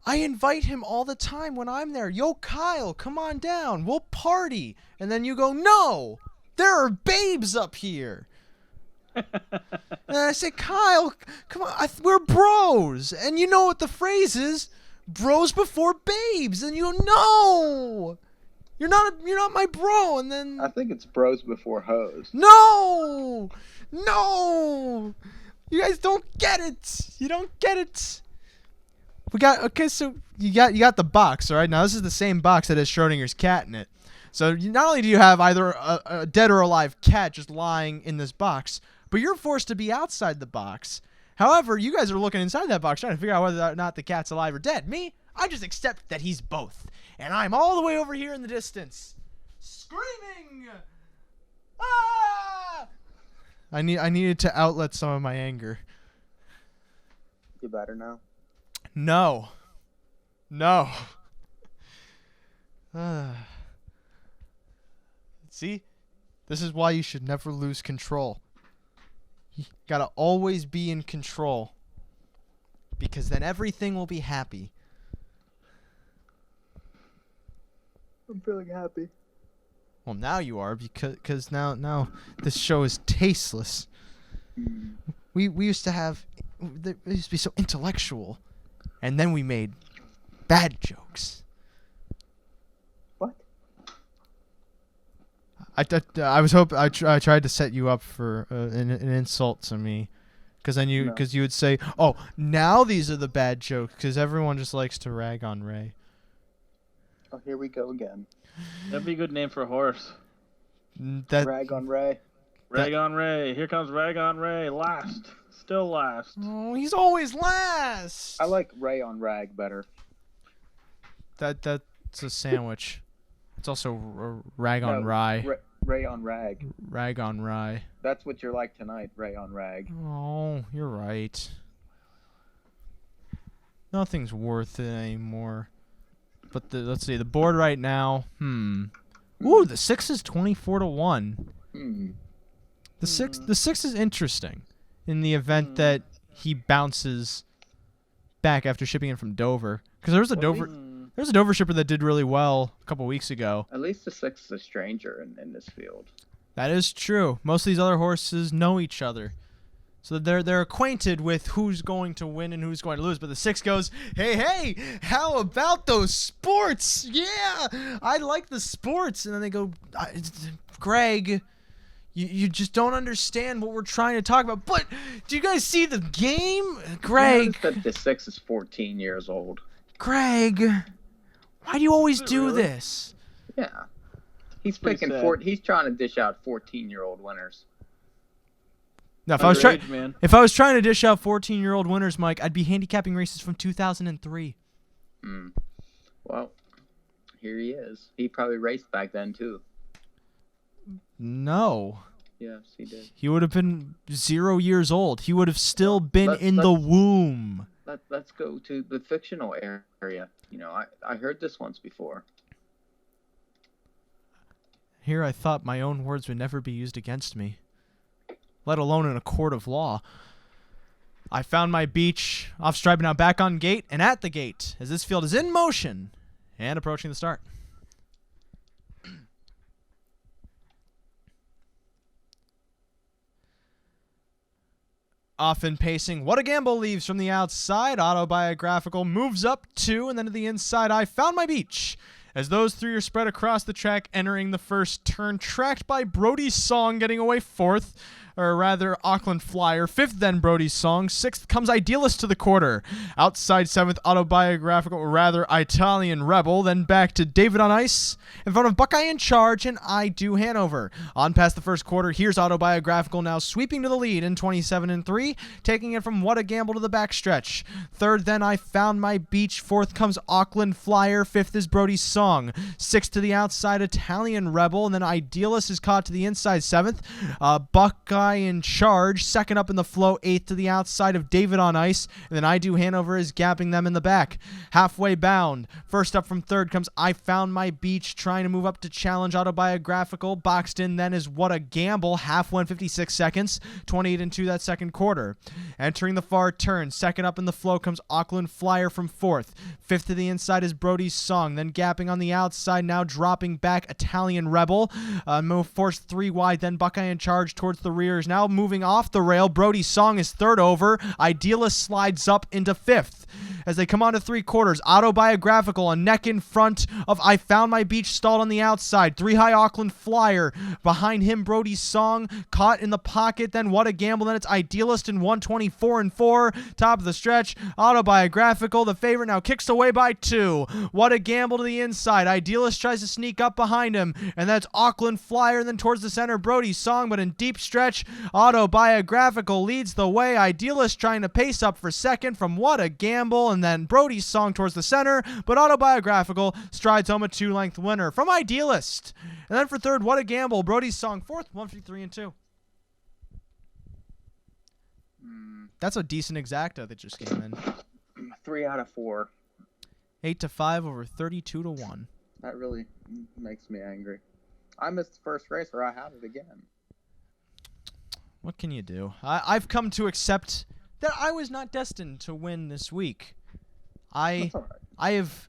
I invite him all the time when I'm there. Yo, Kyle, come on down. We'll party. And then you go, no, there are babes up here. And I say, Kyle, come on, we're bros. And you know what the phrase is? Bros before babes. And you go, no, you're not my bro. And then I think it's bros before hoes. no, you guys don't get it. You don't get it. So you got the box, all right? Now this is the same box that has Schrodinger's cat in it. So not only do you have either a dead or alive cat just lying in this box, but you're forced to be outside the box. However, you guys are looking inside that box trying to figure out whether or not the cat's alive or dead. Me, I just accept that he's both. And I'm all the way over here in the distance, screaming! Ah! I needed to outlet some of my anger. You better now. No. See? This is why you should never lose control. You gotta always be in control. Because then everything will be happy. I'm feeling happy. Well, now you are, because now this show is tasteless. We used to be so intellectual. And then we made bad jokes. What? I was hoping I tried to set you up for an insult to me, because you would say, "Oh, now these are the bad jokes," because everyone just likes to rag on Ray. Oh, here we go again. That'd be a good name for a horse. Rag on Ray. Rag on Ray. Here comes Rag on Ray. Last. Still last. Oh, he's always last. I like Ray on Rag better. That's a sandwich. It's also rag on rye. Ray on Rag. Rag on rye. That's what you're like tonight, Ray on Rag. Oh, you're right. Nothing's worth it anymore. But let's see, the board right now. Ooh, the 6 is 24-1. The six is interesting in the event that he bounces back after shipping in from Dover, because there was a Dover shipper that did really well a couple weeks ago. At least the 6 is a stranger in this field. That is true. Most of these other horses know each other, so they're acquainted with who's going to win and who's going to lose. But the 6 goes, hey, how about those sports? Yeah, I like the sports. And then they go, Greg, you just don't understand what we're trying to talk about. But do you guys see the game? Greg. That the 6 is 14 years old. Greg, Why do you always Is it do really? this? Yeah. He's pretty picking sad. He's trying to dish out 14-year-old winners. Now, if I was trying, Underage, man. if I was trying to dish out 14-year-old winners, Mike, I'd be handicapping races from 2003. Well, here he is. He probably raced back then too. No. Yes, he did. He would have been 0 years old. He would have still been let's- in the let's- womb. Let's go to the fictional area. You know, I heard this once before. Here I thought my own words would never be used against me, let alone in a court of law. I found my beach off stripe, now back on gate and at the gate as this field is in motion and approaching the start. Often pacing, What a Gamble leaves from the outside. Autobiographical moves up 2, and then to the inside, I Found My Beach. As those three are spread across the track, entering the first turn, tracked by Brody's Song getting away 4th, or rather Auckland Flyer. 5th, then Brody's Song. 6th comes Idealist to the quarter. Outside 7th, Autobiographical, or rather Italian Rebel. Then back to David on Ice in front of Buckeye in Charge and I Do Hanover. On past the first quarter, here's Autobiographical now sweeping to the lead in 27-3, taking it from What a Gamble to the backstretch. 3rd, then I Found My Beach. 4th comes Auckland Flyer. 5th is Brody's Song. 6th to the outside, Italian Rebel. And then Idealist is caught to the inside 7th. Buckeye in Charge, 2nd up in the flow, 8th to the outside of David on Ice, and then I Do Hanover is gapping them in the back. Halfway bound, first up from 3rd comes I Found My Beach, trying to move up to challenge Autobiographical. Boxed in then is What a Gamble, half went 56 seconds, 28-2 that second quarter. Entering the far turn, 2nd up in the flow comes Auckland Flyer from 4th. 5th to the inside is Brody's Song, then gapping on the outside, now dropping back Italian Rebel. Forced 3 wide, then Buckeye in Charge towards the rear. Is now moving off the rail. Brody's Song is 3rd over. Idealist slides up into 5th. As they come on to 3 quarters, Autobiographical a neck in front of I Found My Beach, stalled on the outside. 3 high Auckland Flyer. Behind him, Brody's Song caught in the pocket. Then What a Gamble. Then it's Idealist in 124-4. Top of the stretch. Autobiographical, the favorite, now kicks away by 2. What a Gamble to the inside. Idealist tries to sneak up behind him. And that's Auckland Flyer. And then towards the center, Brody's Song, but in deep stretch, Autobiographical leads the way. Idealist trying to pace up for 2nd from What a Gamble, and then Brody's Song towards the center, but Autobiographical strides home a 2-length winner from Idealist. And then for 3rd, What a Gamble, Brody's Song 4th, 153-2. That's a decent exacta that just came in. 3 out of 4. 8-5 over 32-1. That really makes me angry. I missed the first race where I had it again. What can you do? I've come to accept that I was not destined to win this week. That's all right. I have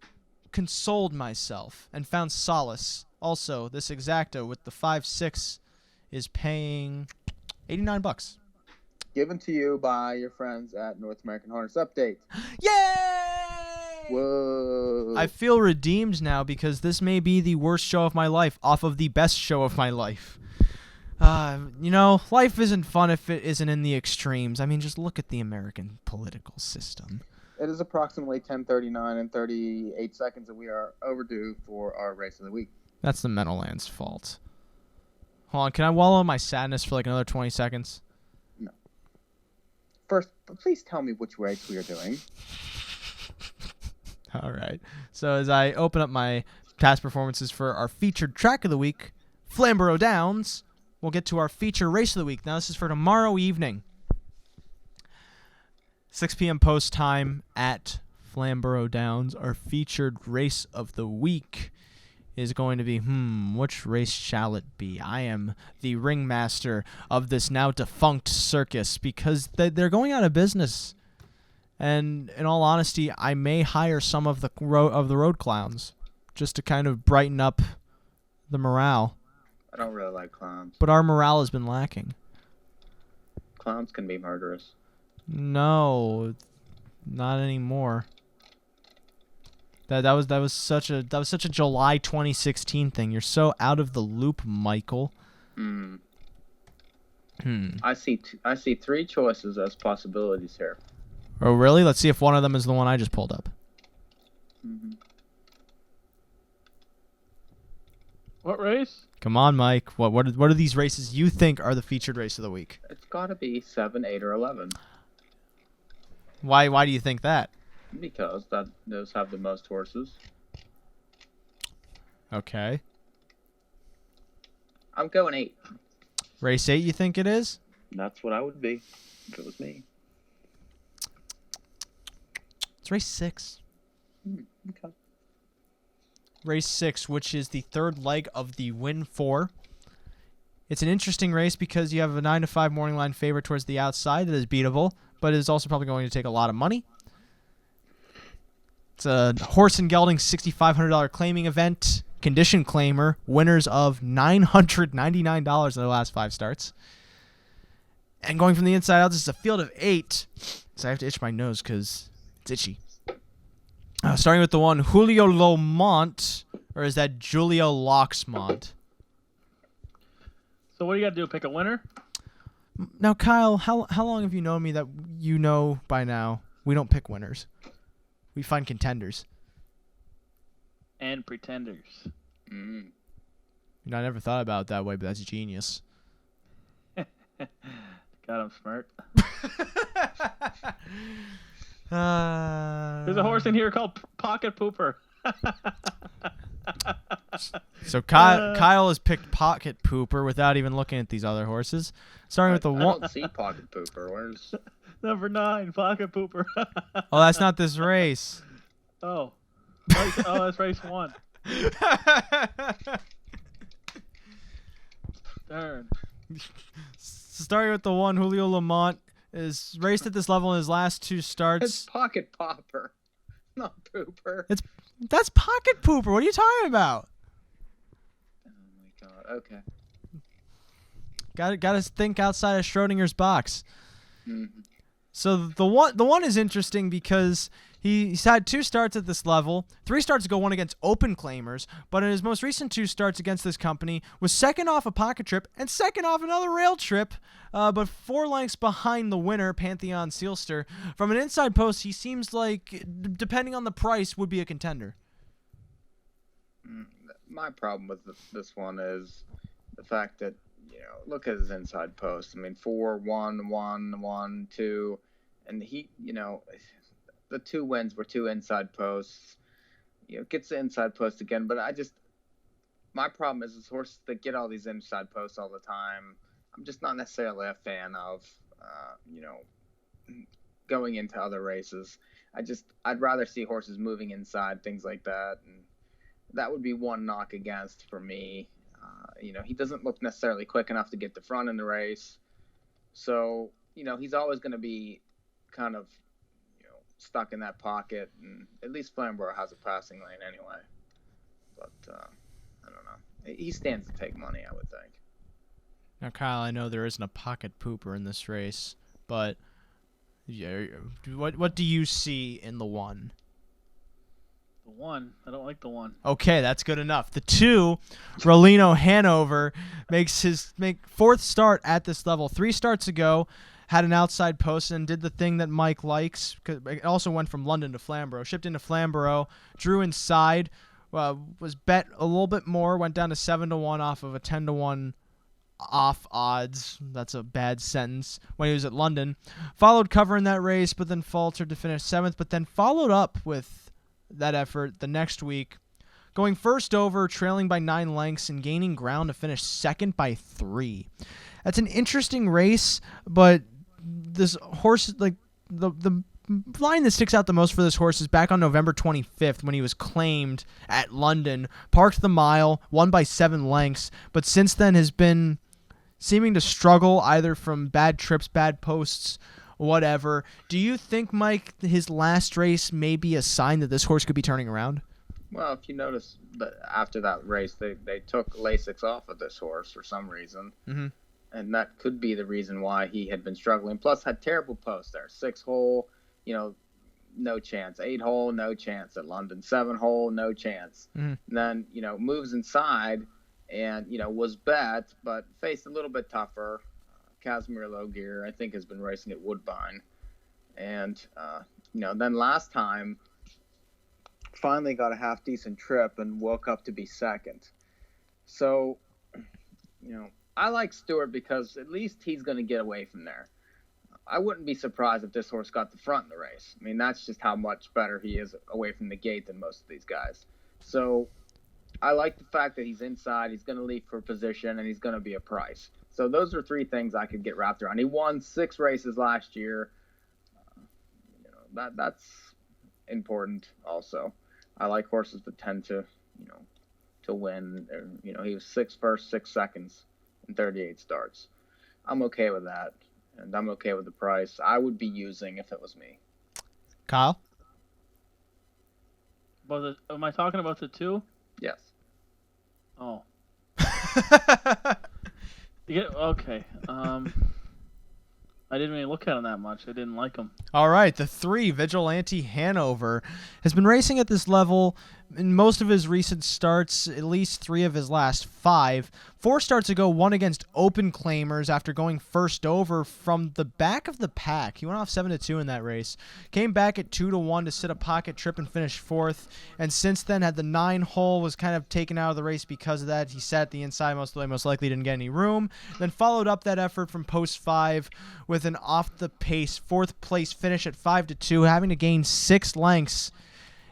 consoled myself and found solace. Also, this exacta with the 5-6 is paying $89. Given to you by your friends at North American Harness Update. Yay! Whoa. I feel redeemed now because this may be the worst show of my life off of the best show of my life. Life isn't fun if it isn't in the extremes. I mean, just look at the American political system. It is approximately 10:39 and 38 seconds, and we are overdue for our race of the week. That's the Meadowlands' fault. Hold on, can I wallow in my sadness for like another 20 seconds? No. First, please tell me which race we are doing. All right. So as I open up my past performances for our featured track of the week, Flamborough Downs, we'll get to our feature race of the week. Now, this is for tomorrow evening. 6 p.m. post time at Flamborough Downs. Our featured race of the week is going to be, which race shall it be? I am the ringmaster of this now defunct circus because they're going out of business. And in all honesty, I may hire some of the road clowns just to kind of brighten up the morale. I don't really like clowns. But our morale has been lacking. Clowns can be murderous. No, not anymore. That was such a July 2016 thing. You're so out of the loop, Michael. I see 3 choices as possibilities here. Oh, really? Let's see if one of them is the one I just pulled up. What race? Come on, Mike. What are these races you think are the featured race of the week? It's got to be 7, 8, or 11 Why do you think that? because those have the most horses. Okay. I'm going 8. Race 8 you think it is? That's what I would be if it was me. It's race 6. Okay. Race 6, which is the third leg of the Win 4. It's an interesting race because you have a 9-5 morning line favorite towards the outside that is beatable, but is also probably going to take a lot of money. It's a horse and gelding $6,500 claiming event. Condition claimer, winners of $999 in their last 5 starts. And going from the inside out, this is a field of 8. So I have to itch my nose because it's itchy. Starting with the one, Julio Lomont, or is that Julio Loxmont? So what do you got to do? Pick a winner? Now, Kyle, how long have you known me that you know by now we don't pick winners? We find contenders. And pretenders. Mm. You know, I never thought about it that way, but that's genius. God, I'm smart. There's a horse in here called Pocket Pooper. So Kyle has picked Pocket Pooper without even looking at these other horses. Starting with the I one. don't see Pocket Pooper. Where's... Number 9, Pocket Pooper. Oh, that's not this race. Oh, that's race 1. Darn. Starting with the one, Julio Lamont is raced at this level in his last 2 It's starts. Pocket Popper, not Pooper. That's Pocket Pooper. What are you talking about? Oh my god. Okay. Got to think outside of Schrodinger's box. Mm-hmm. So the one is interesting because he's had 2 starts at this level, 3 starts ago, one against open claimers, but in his most recent 2 starts against this company was second off a pocket trip and second off another rail trip, but 4 lengths behind the winner, Pantheon Sealster. From an inside post, he seems like, depending on the price, would be a contender. My problem with this one is the fact that, look at his inside post. I mean, 4, 1, 1, 1, 2, and he, the 2 wins were 2 inside posts. Gets the inside post again, but my problem is horses that get all these inside posts all the time. I'm just not necessarily a fan of, going into other races. I'd rather see horses moving inside, things like that, and that would be one knock against for me. He doesn't look necessarily quick enough to get the front in the race. So, he's always going to be kind of, stuck in that pocket. And at least Flamborough has a passing lane anyway. But, I don't know. He stands to take money, I would think. Now, Kyle, I know there isn't a pocket pooper in this race, but what do you see in the one? The 1. I don't like the 1. Okay, that's good enough. The 2, Rolino Hanover, makes 4th start at this level. 3 starts ago, had an outside post and did the thing that Mike likes. It also went from London to Flamborough. Shipped into Flamborough, drew inside, was bet a little bit more, went down to 7-1 off of a 10-1 off odds. That's a bad sentence. When he was at London. Followed cover in that race, but then faltered to finish 7th, but then followed up with that effort the next week, going first over, trailing by 9 lengths, and gaining ground to finish 2nd by 3. That's an interesting race, but this horse, like the line that sticks out the most for this horse is back on November 25th when he was claimed at London, parked the mile, won by 7 lengths, but since then has been seeming to struggle either from bad trips, bad posts, whatever. Do you think, Mike, his last race may be a sign that this horse could be turning around? Well, if you notice that after that race, they took Lasix off of this horse for some reason. Mm-hmm. And that could be the reason why he had been struggling. Plus, had terrible posts there. 6-hole, no chance. 8-hole, no chance at London. 7-hole, no chance. Mm-hmm. And then, moves inside and, was bet, but faced a little bit tougher. Casimir Logear, I think, has been racing at Woodbine. And, then last time, finally got a half-decent trip and woke up to be 2nd. So, I like Stewart because at least he's going to get away from there. I wouldn't be surprised if this horse got the front in the race. I mean, that's just how much better he is away from the gate than most of these guys. So I like the fact that he's inside, he's going to leave for position, and he's going to be a price. So those are three things I could get wrapped around. He won 6 races last year. That's important also. I like horses that tend to win. He was 6 first, 6 seconds in 38 starts. I'm okay with that. And I'm okay with the price. I would be using if it was me. Kyle? Am I talking about the 2? Yes. Oh. Yeah, okay. I didn't really look at him that much. I didn't like him. All right, the 3, Vigilante Hanover, has been racing at this level in most of his recent starts, at least 3 of his last 5. 4 starts ago, won against open claimers after going first over from the back of the pack. He went off 7-2 in that race. Came back at 2-1 to sit a pocket trip and finish 4th. And since then had the 9 hole, was kind of taken out of the race because of that. He sat at the inside most of the way, most likely didn't get any room. Then followed up that effort from post 5 with an off-the-pace 4th place finish at 5-2, having to gain 6 lengths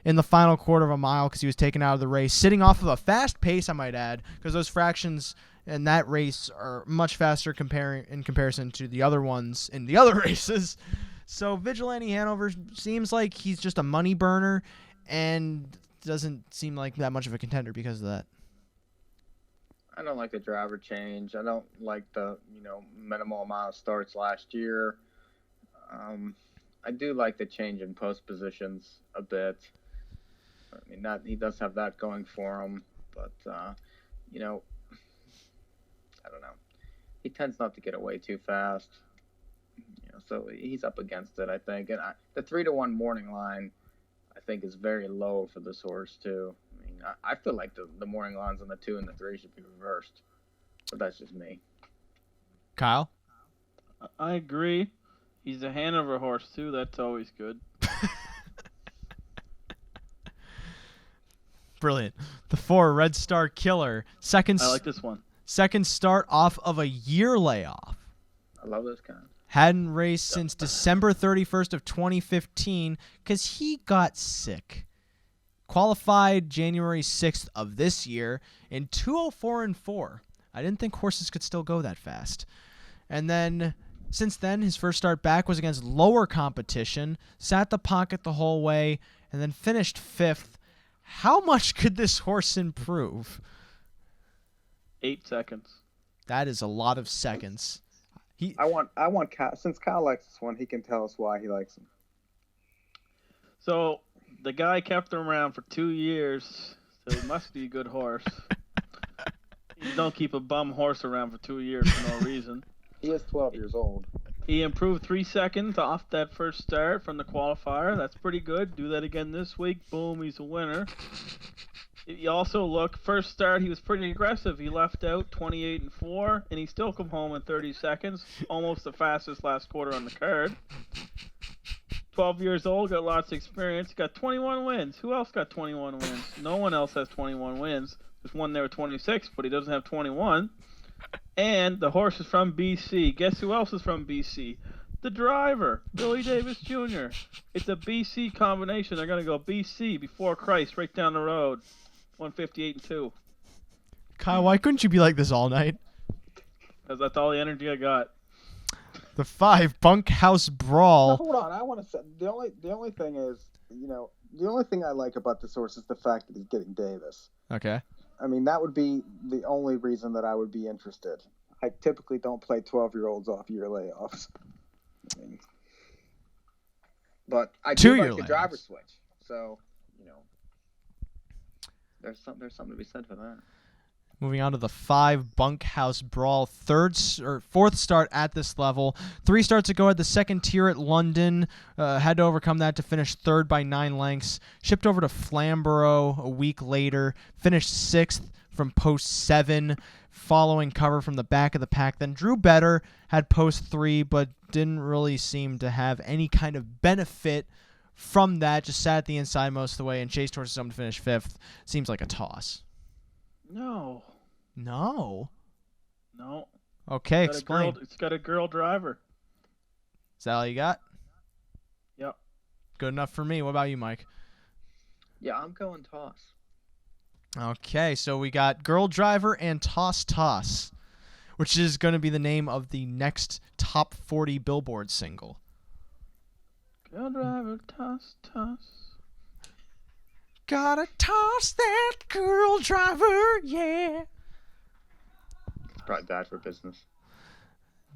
in the final quarter of a mile because he was taken out of the race, sitting off of a fast pace, I might add, because those fractions in that race are much faster in comparison to the other ones in the other races. So Vigilante Hanover seems like he's just a money burner and doesn't seem like that much of a contender because of that. I don't like the driver change. I don't like the minimal amount of starts last year. I do like the change in post positions a bit. I mean, he does have that going for him, but I don't know. He tends not to get away too fast, so he's up against it, I think. And the 3-1 morning line, I think, is very low for this horse too. I mean, I feel like the morning lines on the 2 and the 3 should be reversed, but that's just me. Kyle? I agree. He's a Hanover horse too. That's always good. Brilliant. The 4, Red Star Killer. I like this one. Second start off of a year layoff. I love this guy. Hadn't raced since December 31st of 2015 because he got sick. Qualified January 6th of this year in 2:04.4. I didn't think horses could still go that fast. And then, since then, his first start back was against lower competition, sat the pocket the whole way, and then finished 5th. How much could this horse improve? 8 seconds. That is a lot of seconds. I want Kyle, since Kyle likes this one, he can tell us why he likes him. So the guy kept him around for 2 years, so he must be a good horse. You don't keep a bum horse around for 2 years for no reason. He is 12 years old. He improved 3 seconds off that first start from the qualifier. That's pretty good. Do that again this week. Boom, he's a winner. You also look, first start, he was pretty aggressive. He left out 28-4, and he still come home in 30 seconds. Almost the fastest last quarter on the card. 12 years old, got lots of experience. Got 21 wins. Who else got 21 wins? No one else has 21 wins. There's one there with 26, but he doesn't have 21. And the horse is from BC. Guess who else is from BC? The driver, Billy Davis Jr. It's a BC combination. They're going to go BC before Christ right down the road. 158-2. Kyle, why couldn't you be like this all night? Because that's all the energy I got. The 5, Bunkhouse Brawl. Now, hold on, I want to say the only thing is, the only thing I like about this horse is the fact that he's getting Davis. Okay. I mean, that would be the only reason that I would be interested. I typically don't play 12-year-olds off year layoffs. But I do like the driver switch. So, there's something to be said for that. Moving on to the 5, Bunkhouse Brawl, 4th start at this level. 3 starts ago at the second tier at London. Had to overcome that to finish 3rd by 9 lengths. Shipped over to Flamborough a week later. Finished 6th from post 7, following cover from the back of the pack. Then drew better, had post 3, but didn't really seem to have any kind of benefit from that. Just sat at the inside most of the way and chased towards someone to finish 5th. Seems like a toss. No. No. No. Okay, explain. It's got a girl driver. Is that all you got? Yep. Good enough for me. What about you, Mike? Yeah, I'm going toss. Okay, so we got Girl Driver and Toss Toss, which is going to be the name of the next top 40 Billboard single. Girl driver, toss, toss. Gotta toss that girl driver, yeah. It's probably bad for business.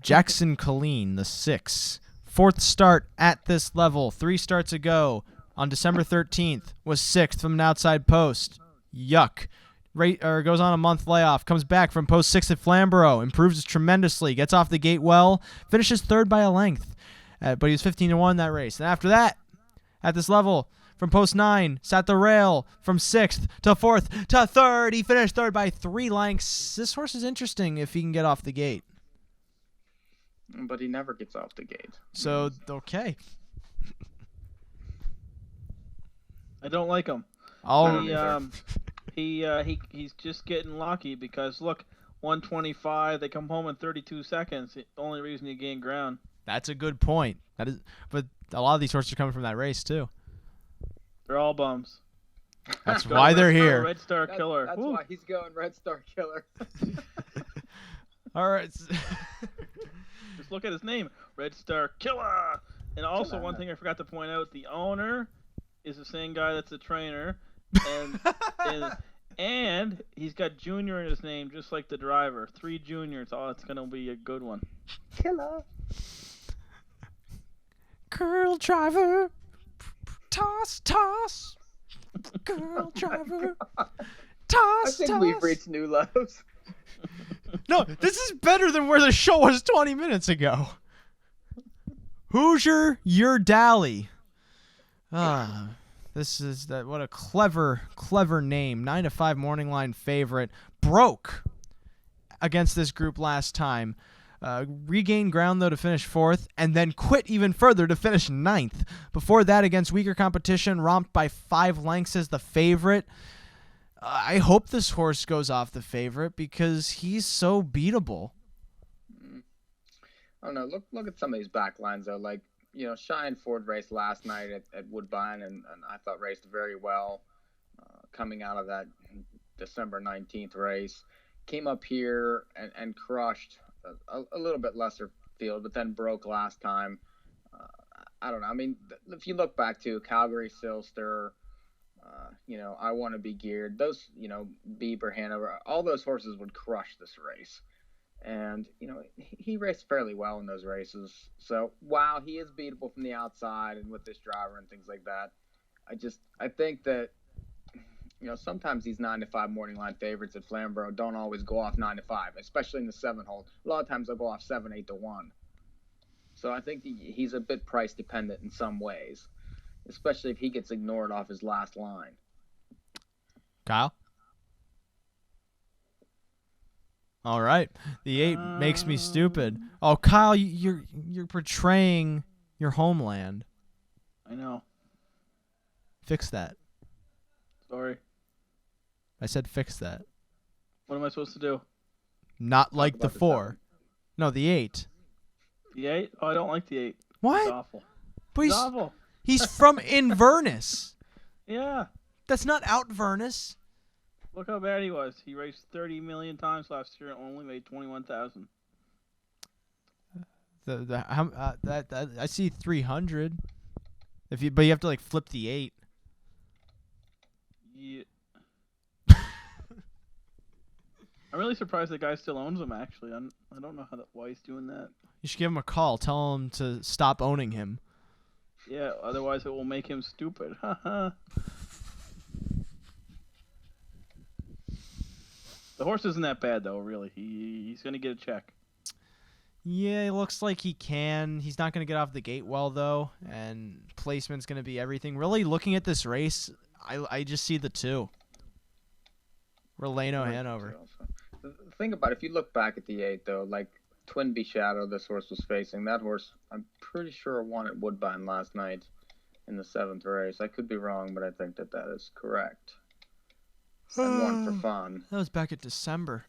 Jackson Colleen, the 6. Fourth start at this level. 3 starts ago on December 13th. Was 6th from an outside post. Yuck. Goes on a month layoff. Comes back from post 6 at Flamborough. Improves tremendously. Gets off the gate well. Finishes 3rd by a length. But he was 15-1 that race. And after that, at this level, from post 9, sat the rail from 6th to 4th to 3rd. He finished 3rd by 3 lengths. This horse is interesting if he can get off the gate. But he never gets off the gate. So, okay. I don't like him. He's just getting lucky because look, 125. They come home in 32 seconds. The only reason you gain ground. That's a good point. That is, but a lot of these horses are coming from that race too. They're all bums. That's why they're here. Red Star Killer. That's why he's going Red Star Killer. All right. Just look at his name, Red Star Killer. And also, one thing I forgot to point out: the owner is the same guy that's the trainer, and he's got Junior in his name, just like the driver. 3 juniors. Oh, it's gonna be a good one. Killer. Girl driver, toss, toss. Girl driver, toss, I think we've reached new lows. No, this is better than where the show was 20 minutes ago. Hoosier, your Dally. This is that. What a clever name. 9-5 morning line favorite. Broke against this group last time. Regained ground, though, to finish 4th, and then quit even further to finish 9th. Before that, against weaker competition, romped by 5 lengths as the favorite. I hope this horse goes off the favorite because he's so beatable. I don't know. Look at some of these back lines, though. Like, Cheyenne Ford raced last night at Woodbine, and I thought raced very well coming out of that December 19th race. Came up here and crushed a little bit lesser field, but then broke last time. I don't know. I mean, if you look back to Calgary, Silster, I Want to Be Geared, those, Bieber, Hanover, all those horses would crush this race. And, he raced fairly well in those races. So, while he is beatable from the outside and with this driver and things like that, I think that, sometimes these 9-5 morning line favorites at Flamborough don't always go off 9-5, especially in the 7 hole. A lot of times they'll go off 7-8 to 1. So I think he's a bit price dependent in some ways, especially if he gets ignored off his last line. Kyle? All right. The 8 makes me stupid. Oh, Kyle, you're portraying your homeland. I know. Fix that. Sorry. I said fix that. What am I supposed to do? Not like the 4. No, the 8. The 8? Oh, I don't like the 8. What? It's awful. But It's awful. he's from Inverness. Yeah. That's not Outverness. Look how bad he was. He raced 30 million times last year and only made 21,000. I see 300. But you have to like flip the 8. Yeah. I'm really surprised the guy still owns him. Actually, I don't know why he's doing that. You should give him a call. Tell him to stop owning him. Yeah, otherwise it will make him stupid. The horse isn't that bad though, really. He's gonna get a check. Yeah, it looks like he can. He's not going to get off the gate well, though, and placement's going to be everything. Really, looking at this race, I just see the 2. Relano Hanover. The thing about it, if you look back at the 8, though, like Twinbee Shadow this horse was facing, that horse, I'm pretty sure won at Woodbine last night in the 7th race. I could be wrong, but I think that is correct. And won for fun. That was back at December.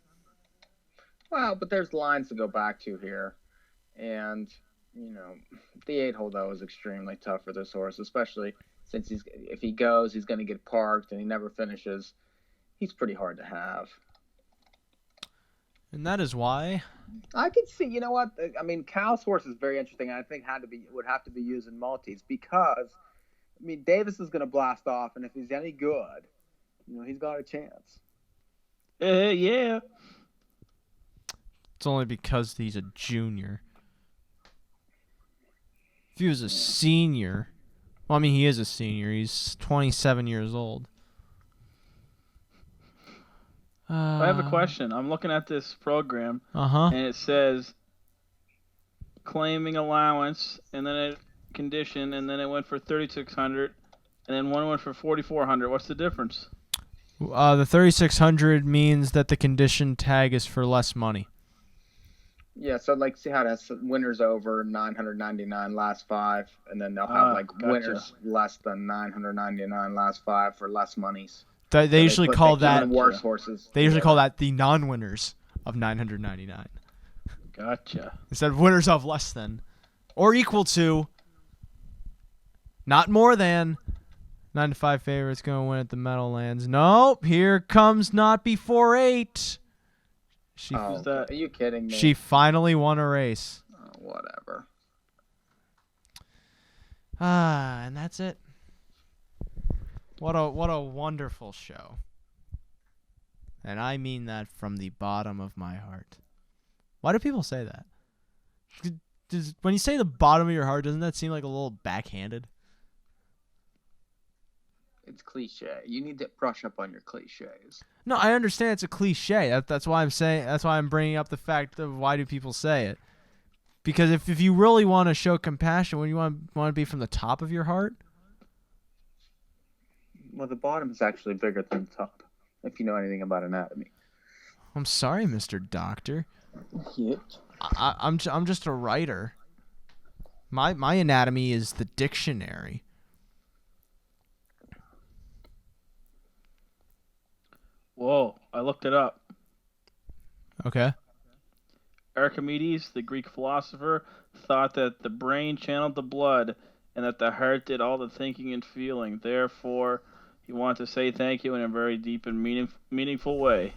Well, but there's lines to go back to here, and the 8-hole though is extremely tough for this horse, especially since if he goes, he's going to get parked and he never finishes. He's pretty hard to have. And that is why I could see. You know what? I mean, Cal's horse is very interesting. I think would have to be used in multis because, I mean, Davis is going to blast off, and if he's any good, he's got a chance. Yeah. it's only because he's a junior. If he was a senior, well, I mean, he is a senior. He's 27 years old. I have a question. I'm looking at this program, Uh-huh. and it says claiming allowance, and then it condition, and then it went for 3,600, and then one went for 4,400. What's the difference? The 3,600 means that the condition tag is for less money. Yeah, so see how that's winners over 999 last 5, and then they'll have gotcha. winners less than 999 last 5 for less monies. They usually call that worse horses. They usually call that the non-winners of 999. Gotcha. Instead of winners of less than or equal to, not more than 9 to 5 favorites going to win at the Meadowlands. Nope, here comes not before 8. Are you kidding me? She finally won a race. Whatever. And that's it. What a wonderful show. And I mean that from the bottom of my heart. Why do people say that? When you say the bottom of your heart, doesn't that seem like a little backhanded? It's cliche. You need to brush up on your cliches. No, I understand it's a cliche. That's why I'm saying. That's why I'm bringing up the fact of why do people say it? Because if you really want to show compassion, when you want to be from the top of your heart. Well, the bottom is actually bigger than the top, if you know anything about anatomy. I'm sorry, Mr. Doctor. Yeah. I'm just a writer. My anatomy is the dictionary. Whoa, I looked it up. Okay. Archimedes, the Greek philosopher, thought that the brain channeled the blood and that the heart did all the thinking and feeling. Therefore, he wanted to say thank you in a very deep and meaningful way.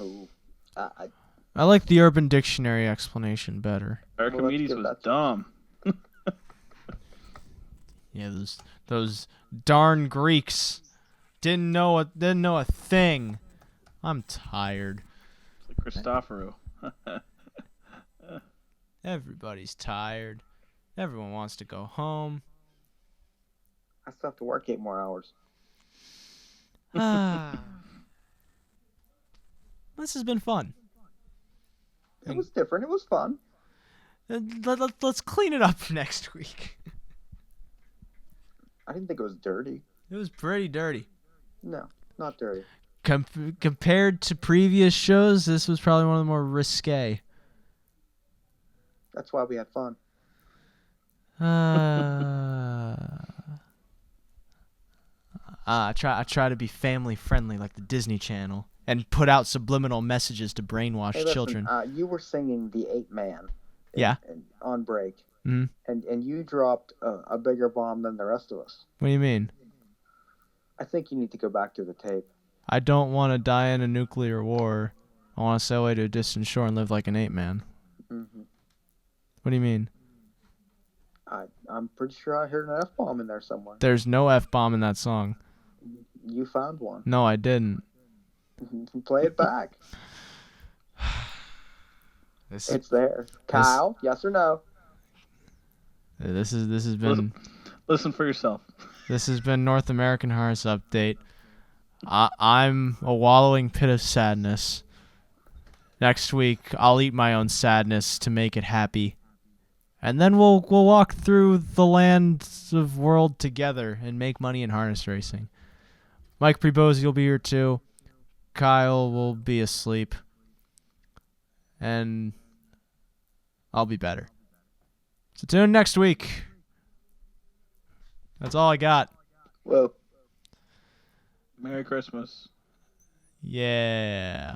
Ooh. I like the Urban Dictionary explanation better. Archimedes was dumb. Yeah, those darn Greeks didn't know a thing. I'm tired. It's like Christoforou. Everybody's tired. Everyone wants to go home. I still have to work 8 more hours. This has been fun. It was different. It was fun. Let's clean it up next week. I didn't think it was dirty. It was pretty dirty. No, not dirty. Compared to previous shows, this was probably one of the more risque. That's why we had fun. I try to be family friendly like the Disney Channel and put out subliminal messages to brainwash Hey, listen, children. You were singing the 8-man. Yeah. On break. Mm-hmm. And you dropped a bigger bomb than the rest of us. What do you mean? I think you need to go back to the tape. I don't want to die in a nuclear war. I want to sail away to a distant shore and live like an 8-man. Mm-hmm. What do you mean? I'm pretty sure I heard an F-bomb in there somewhere. There's no F-bomb in that song. You found one. No, I didn't. Play it back. It's there. Kyle, yes or no? This has been. Listen for yourself. This has been North American Harness Update. I'm a wallowing pit of sadness. Next week, I'll eat my own sadness to make it happy. And then we'll walk through the lands of world together and make money in harness racing. Mike Pribozie will be here too. Kyle will be asleep. And I'll be better. So tune in next week. That's all I got. Whoa. Merry Christmas. Yeah.